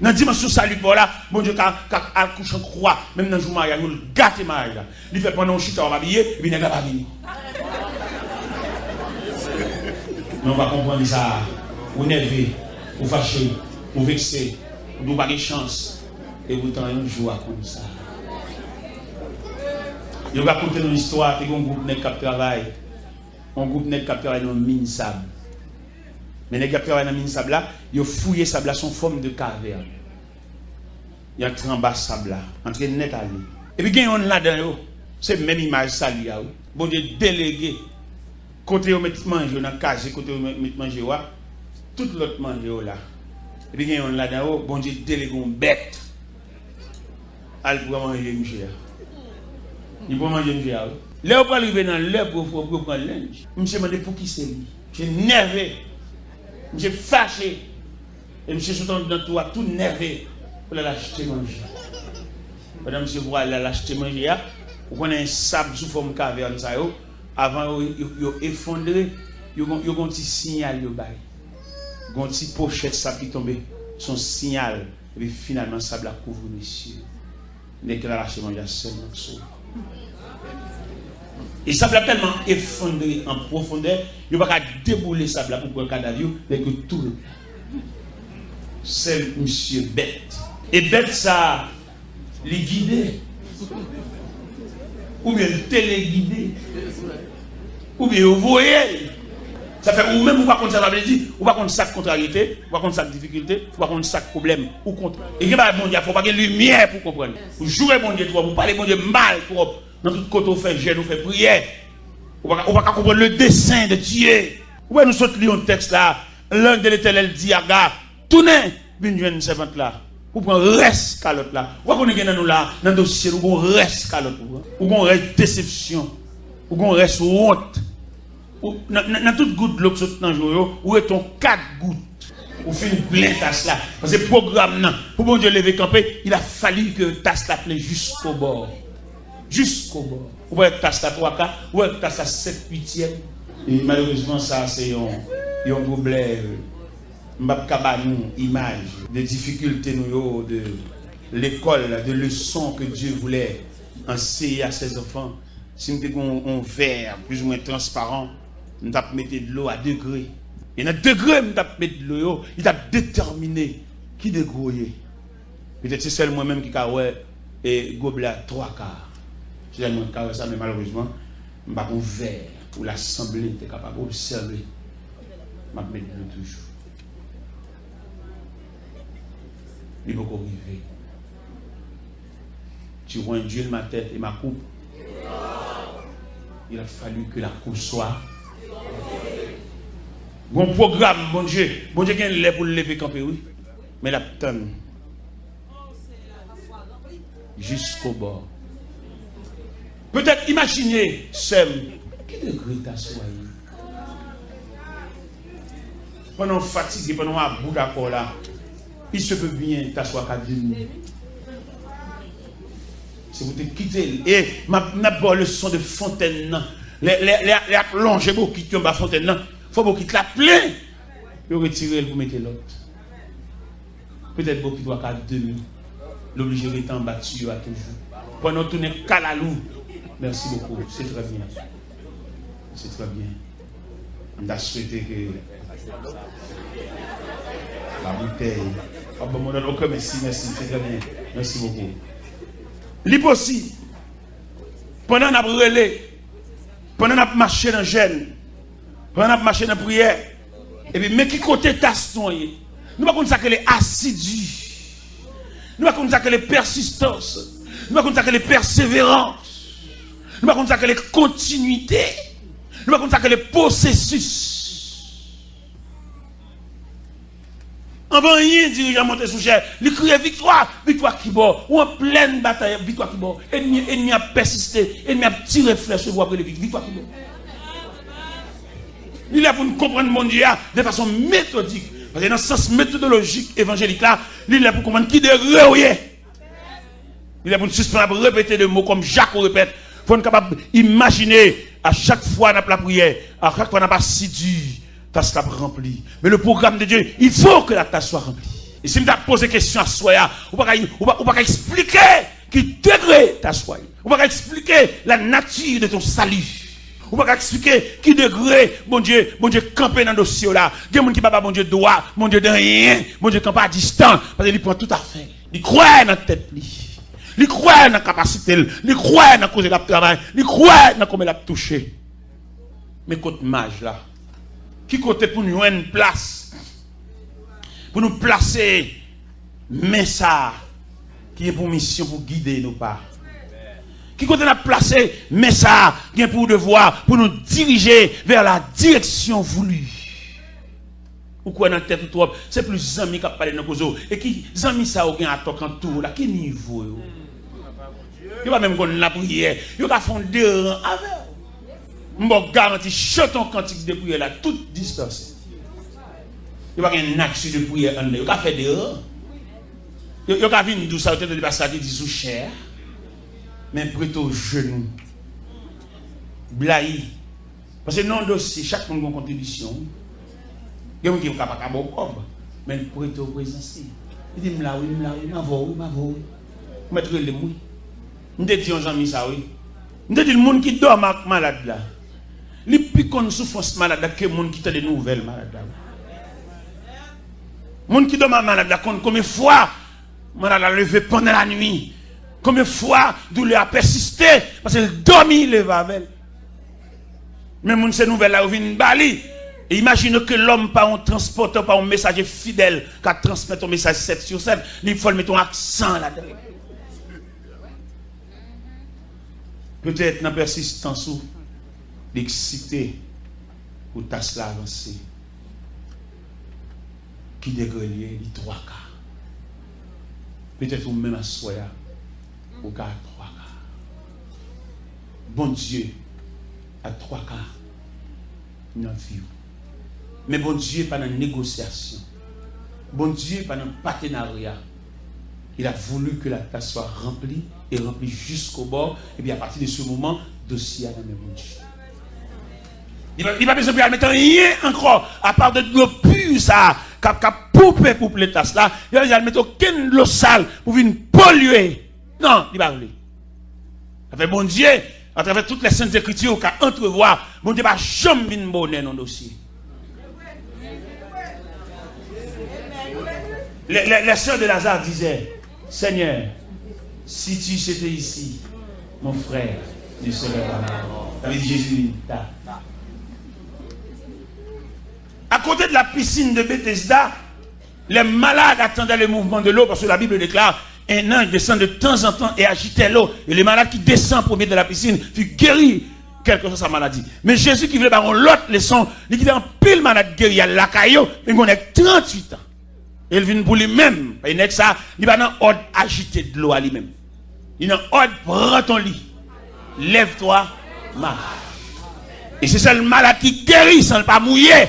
dans la dimension salipore là, mon Dieu, quand il couche en croix, même dans le jour mariage, il gâte le mariage là. Il fait pendant un chute, on va habiller, et puis il n'est pas venu. Mais on va comprendre ça. Vous nervez, vous fâchez, vous vexez, vous n'avez pas de chance. Et vous avez un jour comme ça. Je vais raconter une histoire, il y a un groupe qui travaille. Un groupe qui travaille dans une mine sable. Mais les gars qui travaillent dans la mine sable là, ils ont fouillé sable là sous forme de caverne. Il y a un bas sable là, entre net à lui. Et puis il y a un là-dedans, c'est même image salie. Bon Dieu délégué. Côté où mettre manger dans la case, côté où mettre manger tout l'autre manger là. Et puis il y a un là-dedans, bon Dieu délégué une bête. Elle pour manger monsieur. Il peut manger monsieur. Là où arriver dans l'heure pour prendre linge. Monsieur m'a dit pour qui c'est lui. J'ai nervé. J'ai fâché. Et monsieur sautant dans toi tout nervé pour l'acheter manger. Madame monsieur voit l'acheter manger, vous connaissez un sable sous forme caverne ça yo, avant yo effondré, yo un petit signal yo bail. Un petit pochette sable qui tombe, son signal et puis finalement sable a couvre les cieux. N'est que l'acheter manger seulement sauve. Et ça a tellement effondré en profondeur, il n'y a pas qu'à débouler ça pour prendre un cadavre, mais que tout. C'est monsieur bête. Et bête ça, les guider. Ou bien le téléguider. Ou bien vous voyez. Ça fait ou même ou pas contre ça, ça veut dire, ou pas contre ça contrariété, ou pas contre ça difficulté, ou pas contre ça problème, ou contre. Et il ne faut pas qu'il y ait lumière pour comprendre. Vous jouez bon Dieu, vous parlez bon Dieu mal pour. Dans tout côté, on fait jeûne, on fait prière. On va comprendre le dessein de Dieu. Où nous sommes lire un texte là, l'ange de l'Éternel dit à gars, tournez, une jeune servante là. Ou prend reste calotte là. Ou qu'on est dans nous là, dans le dossier, ou qu'on reste calotte. Ou qu'on reste déception. Ou qu'on reste honte. Dans toute goutte de l'eau que saute dans le jour, ou est ton 4 gouttes. Ou fait une pleine tasse là. Parce que le programme, pour bon Dieu lever camper, il a fallu que tasse la plaît jusqu'au bord. Jusqu'au bord. Ou être tasse à 3 quarts, ou être tasse à 7 huitièmes. Et malheureusement, ça, c'est un problème. Une image de difficultés de l'école, de leçons que Dieu voulait enseigner à ses enfants. Si nous avons un verre plus ou moins transparent, nous avons mis de l'eau à degré. Et dans degré, nous avons mis de l'eau, il a déterminé qui dégrouille. Peut-être c'est seul moi-même qui a et gobelet à 3 quarts. Je n'ai pas ça, mais malheureusement, je n'ai pas un verre où l'assemblée était capable d'observer. Je vais mettre de l'eau toujours. Il faut arriver. Tu vois un Dieu de ma tête et ma coupe. il a fallu que la cour soit. Bon programme, bon Dieu qui a l'air pour le lever camper, oui. Mais la tonne. Jusqu'au bord. Peut-être imaginez, Sem, qui degré t'assoyer. Pendant fatigué, pendant un bout d'accord là, il se peut bien t'asseoir qu'à 10 minutes. Si vous te quittez, et ma le son de fontaine, les plongées beaucoup qui tombent à fontaine, il faut beaucoup la plein. Vous retirez pour mettre l'autre. Peut-être beaucoup qui doit qu'à 2 minutes. L'obligé d'être en battu à toujours. Pendant tourner calalou. Merci beaucoup, c'est très bien. C'est très bien. On a souhaité que la bouteille. Ah bon, ok, merci, c'est très bien. Merci beaucoup. L'hypothèse, pendant qu'on a brûlé, pendant qu'on a marché dans le gène, pendant qu'on a marché dans la prière, et puis, mais qui côté taston, nous ne pouvons pas dire que les assidus, nous ne pouvons pas dire que les persistances, nous ne pouvons pas dire que les persévérances, nous ne pouvons pas dire que les continuités, nous ne pouvons pas dire que les processus. On va rien dirigeant monter sous chair. Il crie victoire, victoire qui bord. Ou en pleine bataille, victoire qui bord. Ennemi a persisté, ennemi a tiré flèche pour après le victoire qui bord. Il est pour nous comprendre mon Dieu de façon méthodique. Parce que dans le sens méthodologique évangélique là, il est pour comprendre qui de reouiller. Il est pour nous suspendre, répéter des mots comme Jacques répète. Il faut nous capable d'imaginer à chaque fois dans la prière, à chaque fois dans la sidue. Tasse la remplie. Mais le programme de Dieu, il faut que la tasse soit remplie. Et si je me pose question à soi, on ne va pas expliquer qui degré ta soi. On ne va pas expliquer la nature de ton salut. On ne va pas expliquer qui degré, bon Dieu, camper dans le dossier là. Il y a des gens qui ne bon Dieu droit, mon Dieu de rien, mon Dieu campe à distance. Parce qu'il prend tout à fait. Il croit dans la tête. Il croit dans la capacité. Il croit dans la cause de la travail. Il croit dans comment il a touché. Mais côté mage là. Qui côté pour nous une place, pour nous placer, mais ça, qui est pour mission pour guider nos pas. Qui côté nous placer, mais ça, qui est pour devoir, pour nous diriger vers la direction voulue. Ou quoi dans la tête ou c'est plus amis qui parlent dans nos et qui amis ça ou bien à toquer en tout là, quel niveau? Il va même qu'on la prière, il va faire deux rangs avec. Je garantis, chante un cantique de prière là, toute distance. Il n'y a pas une action de prière en l'air. Il n'y a pas fait dehors. Il n'y a pas venir d'où ça, il n'y a pas ça qui dit sous chair. Mais plutôt genou. Blaï. Parce que non dossier, chaque monde a une contribution. Il y a des gens qui ne sont pas capables de mais plutôt présence. Il dit, là, oui, ma voix, je mettre les mouilles. Je dis aux amis ça, oui. Je dis, le monde qui dort malade là. Les plus qu'on souffrance malade que les gens qui ont des nouvelles malades. Les gens qui dorment malade, combien de fois malade a levé pendant la nuit. Combien de fois douleur a persisté parce qu'elle dormit le vavel. Mais les ces nouvelles là viennent bali. Et imaginez que l'homme pas un transporteur, pas un messager fidèle qui transmet un message 7 sur 7, il faut mettre un accent là-dedans. Peut-être dans la persistance ou l'excité pour tâche la avancer. Qui dégrelier les 3 quarts. Peut-être ou même à soya au cas 3 quarts. Bon Dieu à 3 quarts dans la vie. Mais bon Dieu pas dans la négociation. Bon Dieu pas dans le partenariat. Il a voulu que la tasse soit remplie et remplie jusqu'au bord. Et puis à partir de ce moment, dossier à la même Dieu. Il n'a pas besoin de mettre rien encore, à part de l'eau pure, ça, qui a poupé pour les tasses là. Il va mettre aucune eau sale pour venir polluer. Non, il va pas. Avec bon Dieu, à travers toutes les saintes écritures, qui entrevoir, bon Dieu va jamais venir bonner dans le dossier. Les sœurs de Lazare disaient, Seigneur, si tu étais ici, mon frère, tu serais là. Avec Jésus, à côté de la piscine de Bethesda, les malades attendaient le mouvement de l'eau parce que la Bible déclare un ange descend de temps en temps et agitait l'eau. Et les malades qui descendent pour mettre de la piscine furent guéris quelle que soit sa maladie. Mais Jésus qui voulait avoir l'autre leçon, il dit en pile malade guéri à la caillou, mais on a 38 ans. Et il vient pour lui-même. Il n'est que ça, il va dans ordre agité de l'eau à lui-même. Il est dans ordre, prends ton lit. Lève-toi, marche. Et c'est ça le malade qui guérit sans ne pas mouiller.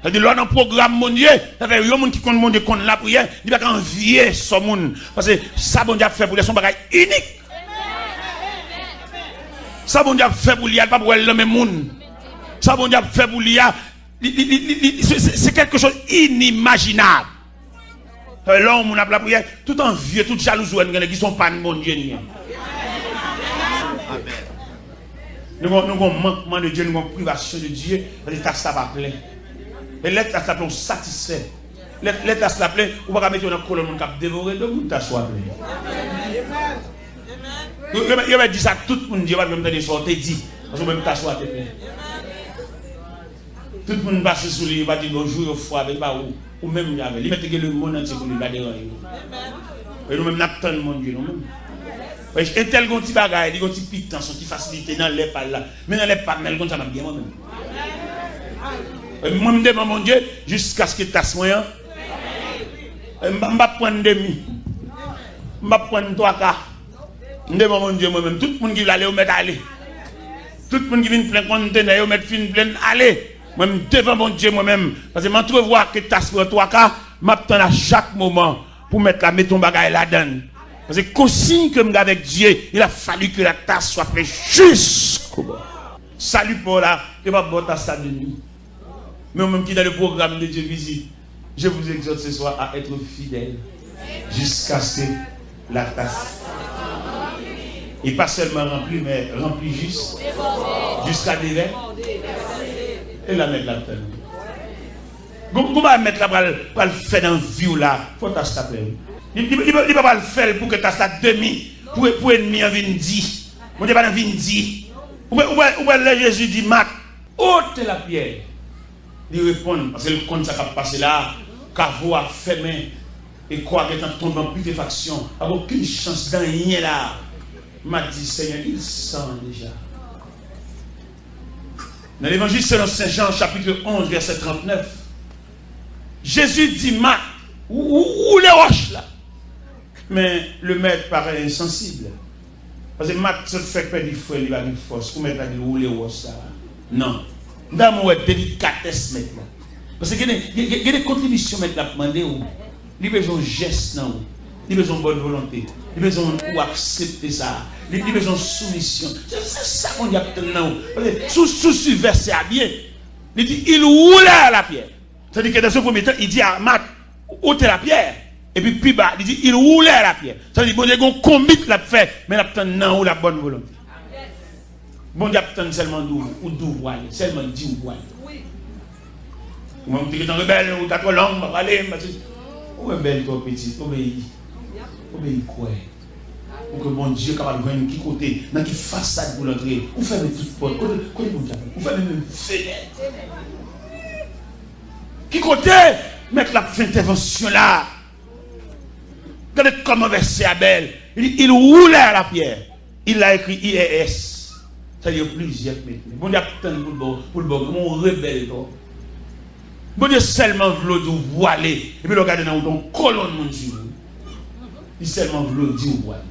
C'est-à-dire, là, dans le programme mondial, ça fait, il y a des gens qui comptent la prière, il va envier ce monde. Parce que ça, bon Dieu a fait pour lui, son bagage unique. Ça, bon Dieu a fait pour lui, il n'y a pas pour le même monde. Ça, bon Dieu a fait pour lui, c'est quelque chose d'inimaginable. Là, on a la prière, tout envieux, tout jaloux, qui sont pas de mon Dieu. Nous avons un manquement de Dieu, nous avons une privation de Dieu, parce que ça va plein. Et l'être à s'appeler, on satisfait. L'être à s'appeler, on va mettre dans la colonne, on va dévorer, donc on t'assoit. Il va dire ça, tout le monde dit, va me dire ça, on te dit, parce que même t'assoit, te plaît. Tout le monde passe sur lui, il va dire bonjour, au foie, avec pas ou même il y avait. Il met le monde entier pour lui garder. Et nous-mêmes, nous attendons le monde, nous-mêmes. Et tel qu'on petit bagaille, il y a un petit piquant, son petit facilité dans les pas là. Mais dans les pas, mais comme ça m'a bien moi-même. Moi, je demande mon Dieu, jusqu'à ce que tu fasses moyen. Je ne vais pas prendre demi. Je ne vais pas prendre 3 quarts. Je demande mon Dieu moi-même. Tout le monde qui veut aller, on met aller. Tout le monde qui vient plein conteneur, on met plein aller. Moi-même, devant mon Dieu moi-même. Parce que je trouve voir que tu as 3 quarts, je m'attends à chaque moment pour mettre ton bagage là-dedans. Parce que consigne que je avec Dieu, il a fallu que la tasse soit faite jusqu'au bout. Salut pour là, que ma bonne tasse de nuit. Mais même qui dans le programme de Dieu visite, je vous exhorte ce soir à être fidèle jusqu'à ce que la tasse. Et pas seulement remplie, mais remplie juste. Jusqu'à déverser. Et la mettre là-dedans. Comment mettre là pour le faire dans la vie là? Faut tasse ta plaie. Il ne peut pas le faire pour que tu aies la demi, pour ennemi en vindi. Mon Dieu, pas en vindi. Où est Jésus dit, Marc, ôte la pierre. Il répond, parce que le compte ça va passer là, Cavo a fermé, et quoi que tu tombé en putréfaction, il n'y a aucune chance d'en rien là. M'a dit, Seigneur, il sent déjà. Dans l'évangile selon Saint Jean, chapitre 11, verset 39, Jésus dit, Marc, où les roches là? Mais le maître paraît insensible. Parce que Marc se fait perdre du feu, il va une force. Pour mettre à dire où les roches là? Non. Dans mon délicatesse maintenant. Parce qu'il y a des contributions maintenant à demander. Il y a besoin de gestes, il y a besoin de bonne volonté. Il y a besoin d'accepter ça. Il y a besoin de soumission. C'est ça qu'on y a maintenant. Sous verset à bien. Il dit, il roule à la pierre. C'est-à-dire que dans ce premier temps, il dit à Marc, ôtez la pierre. Et puis, plus bas, il dit, il roule à la pierre. C'est-à-dire, bon Dieu, on combine la fait, mais il ou la bonne volonté. Bon Dieu, seulement ou d'où voile, seulement dit ou voile. Ou même tu es rebelle, ou tu as trop long, va aller, ou rebelle, toi petit, obéis. Obéis quoi? Pour que bon Dieu capable de voir qui côté, dans qui façade pour l'entrer, ou faire toute porte, ou faire même fenêtre. Qui côté, mettre la fin intervention là. Regardez comment verset Abel. Il roulait à la pierre. Il a écrit IES. C'est-à-dire plusieurs métiers. Bon Dieu attend pour le bon, comme on rebelle. Bon Dieu seulement veut dire voiler. Et puis le regardez dans ton colonne mon Dieu. Il seulement veut dire voiler.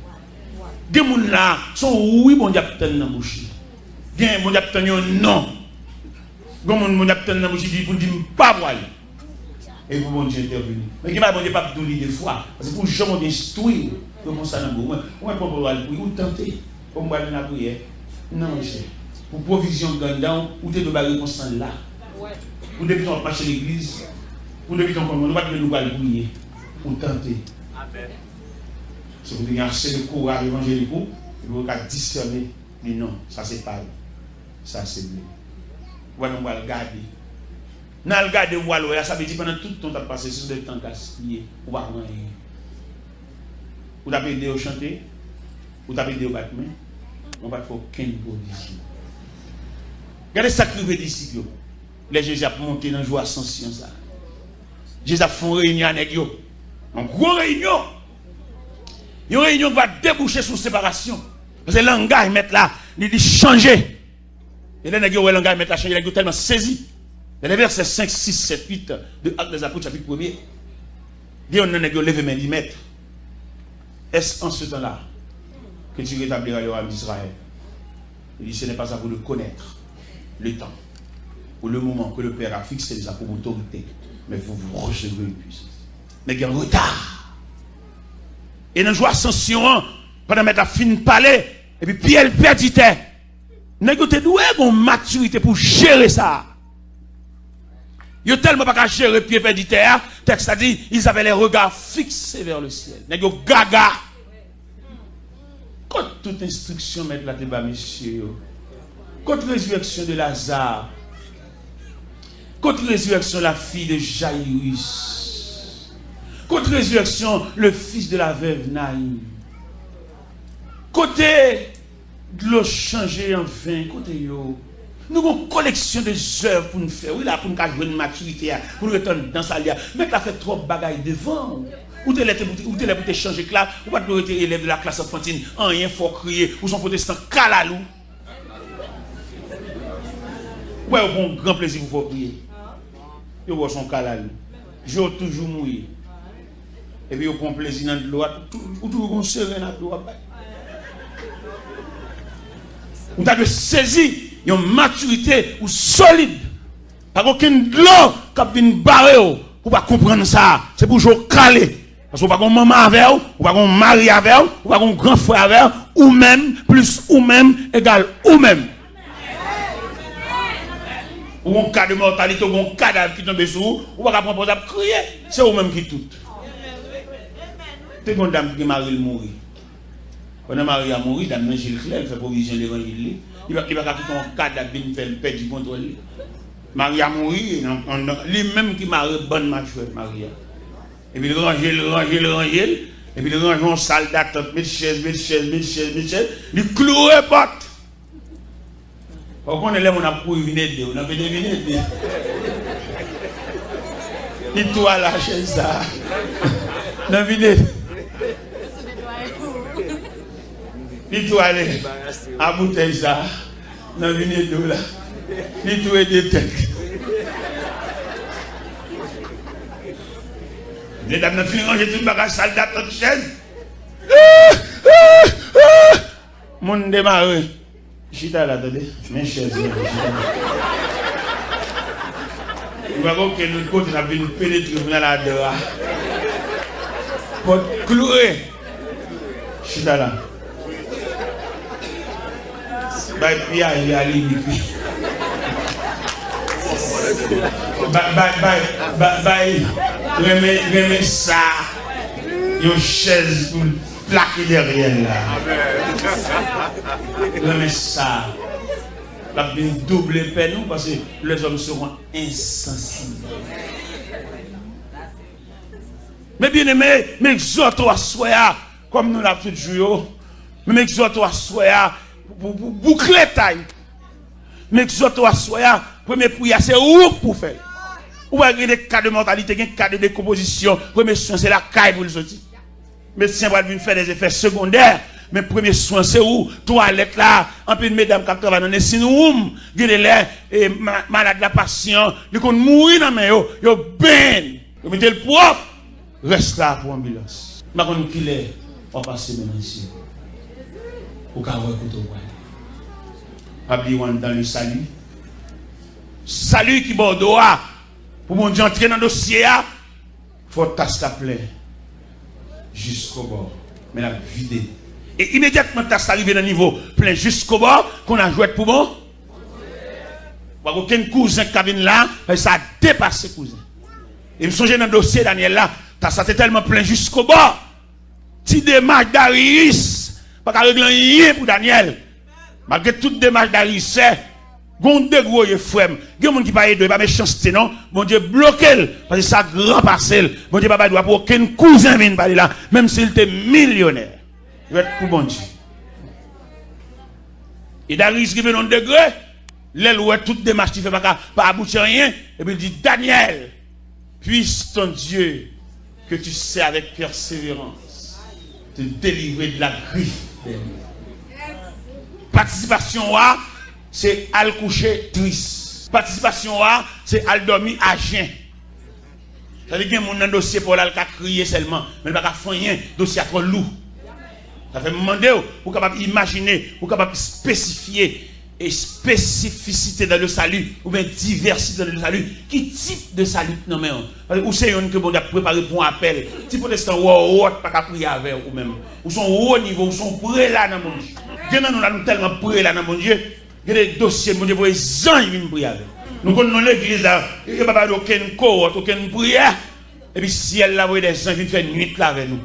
Des gens là sont oui, bon Dieu attend dans la bouche. Bon Dieu attend non. Bon Dieu attend dans la bouche pour dire pas voiler. Et vous, bon Dieu, intervenir. Mais qui m'a bon Dieu pas douler des fois. Parce que pour jamais instruire, comment ça n'a pas. Moi, je ne peux pas aller pour tenter. Comme moi, je n'ai prière. Non, monsieur. Pour provision gandant, ou t'es de barrer constant là. Pour depuis on marche l'église. Pour depuis on nous va nous aller prier. Pour tenter. C'est pour dire assez de courage évangélique. Vous pouvez discerner. Mais non, ça c'est pas. Ça c'est mieux. Voilà, on va le garder. Dans le garde de Wallo, ça veut dire pendant tout le temps que tu as passé sur le temps gaspillé, ou pas rien. Ou tu as aidé au chanter, ou tu as aidé au battre, on va faire aucune position. Regardez ça que veut disciples. Les Jésus a monté dans la joie ascension. Jésus a fait une réunion avec eux. Une grosse réunion. Une réunion qui va déboucher sur séparation. Parce que le langage, mettre là, il dit changer. Et là, il y a un langage mettre à changer, il est tellement saisi. Dans les versets 5, 6, 7, 8 de Actes des Apôtres, chapitre 1er, il y a un levé main, dit maître, est-ce en ce temps-là que tu rétabliras le royaume d'Israël? Il dit ce n'est pas à vous de connaître le temps ou le moment que le Père a fixé déjà pour autorité, mais vous recevrez une puissance. Mais il y a un retard. Et dans la ascension, pendant mettre la fin parler, et puis Pierre perdait. Nous avons une maturité pour gérer ça. Ils n'ont tellement pas qu'à gérer Pierre perdait. Texte a dit, ils avaient les regards fixés vers le ciel. Ils ont gaga. Quand toute instruction met la débat, monsieur, contre la résurrection de Lazare, contre la résurrection de la fille de Jairus, contre la résurrection le fils de la veuve Naïm, côté de l'eau changée en vin, côté yo, nous avons une collection de œuvres pour nous faire, oui là pour nous jouer une maturité, pour nous retourner dans sa lia, mais tu as fait trop de bagailles devant. Ou tu es là pour te changer classe, ou pas tu es élève de la classe enfantine, rien faut crier, ou son protestant calalou. Ouais, au bon grand plaisir pour crier. Yo vois son calalou. J'ai toujours mouillé. Et puis, au bon plaisir dans l'eau, ou toujours on serein dans l'eau. On t'a de saisir une maturité ou solide. Pas aucune l'eau qui vient barrer pour pas comprendre ça. C'est pour jouer calé. Parce qu'on va pas maman avec vous, ou pas mari avec vous, ou pas grand frère avec vous, ou même, plus ou même, égal ou même. Ou un cas de mortalité, ou un cadavre qui tombe sur vous, ou pas prendre pour crier, c'est vous-même qui tout. C'est une dame qui marie mourir. Quand le mari a mouru, dame Gilles Claire, il fait provision de l'évangile. Il va quitter un cadavre, il fait le père du contrôle. Marie a mouru, lui-même qui marie bonne machouette, Marie. Et puis il range, et puis il range en salle d'attente, mille chaises, il cloue les portes. Quand on est là, on a pour venir de on a fait des vignettes. Il toi la chaise ça. La vignette. Il toi aller à bouteille ça. La vignette de là. Il toi des têtes. Les dames n'ont fini ranger tout le bagage salle d'attente chaise. Mon démarre. Chita là, attendez. Mes chaises. Il va voir que nous côté n'a venu pénétrer dans la dehors. Pour clouer. Chita là. Bye Pierre, il y a l'iniquité. Bye. Remets ça. Une chaise pour plaquer derrière là. Remets ça. La bien double peine parce que les hommes seront insensibles. Mais bien aimé, mais exhorte à soi, comme nous l'avons fait jouer, mais exhorte à soi pour boucler taille. Mais exhorte à soi, premier prière, c'est où pour faire. Ou avez des cas de mortalité, des cas de décomposition. Premier soin, c'est la caille pour le sortir. Médecin va venir faire des effets secondaires. Mais premier soin, c'est où? Toilette là, en plus de mesdames qui travaillent dans les sinoums, les malades de la patient, ils vont mourir dans les mains, ils vont ben, ils mettez le propre, reste là pour ambulance. Je ne sais pas qui est, on va passer maintenant ici. Au cas où écoute au pas oublier dans le salut. Salut qui bordeaux, pour mon Dieu entrer dans le dossier, il faut tasser la plaie jusqu'au bord. Mais la vider. Et immédiatement, tasse arrivé dans le niveau plein jusqu'au bord, qu'on a joué pour bon. Aucun cousin qui vient là, ça a dépassé cousin. Et je me souviens dans le dossier, Daniel là, tasse était tellement plein jusqu'au bord. Si démarche d'Arius, pas qu'à régler rien pour Daniel. Malgré toute démarche d'Arius, c'est. Gon de gros frère, gen moun qui pas aider, pas méchanceté non, mon Dieu bloqué parce que ça grand parcelle. Mon Dieu pas doit pour aucun cousin vienne parler là, même s'il était millionnaire. Il va être pour bon Dieu. Et Darius qui vient dans degré, l'aile où toute démarche qui fait pas aboutir rien, et puis il dit Daniel, puisse ton Dieu que tu sais avec persévérance te délivrer de la griffe. Participation, c'est al coucher triste. Participation, c'est al dormir à jeun. C'est-à-dire qu'il y a un dossier pour aller crier seulement, mais il n'y a pas de dossier trop lourd. Ça fait demander, pour capable imaginer, pour capable spécifier et spécificité dans le salut, ou bien diversité dans le salut. Qui type de salut non mais ou c'est un que bon a préparé pour un appel. Si protestant ou pas qu'à prier avec ou même. Ou sont haut niveau, ou sont prêts là dans mon Dieu. Maintenant nous allons tellement prêts là dans mon Dieu. Il y a des dossiers mon Dieu pour les gens qui viennent prier avec. Nous connaissons l'église là, il n'y a pas aucune cohorte, aucune prière. Et puis si elle là voyez des gens qui viennent faire nuit là avec nous.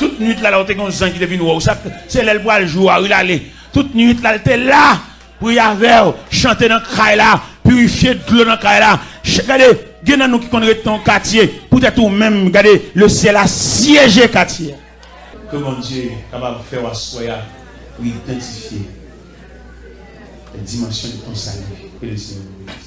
Toute nuit là, on a des gens qui viennent nous. C'est elle pour le jour, il allait. Toute nuit là, elle était là. Pour y avoir, chanter dans le caille là, purifier de l'eau dans le caille là. Regardez, il y a nous qui connaissent ton quartier, peut-être ou même, regardez, le ciel a siégé quartier. Que mon Dieu est capable de faire assoya pour identifier la dimension de ton salut. Que le Seigneur vous bénisse.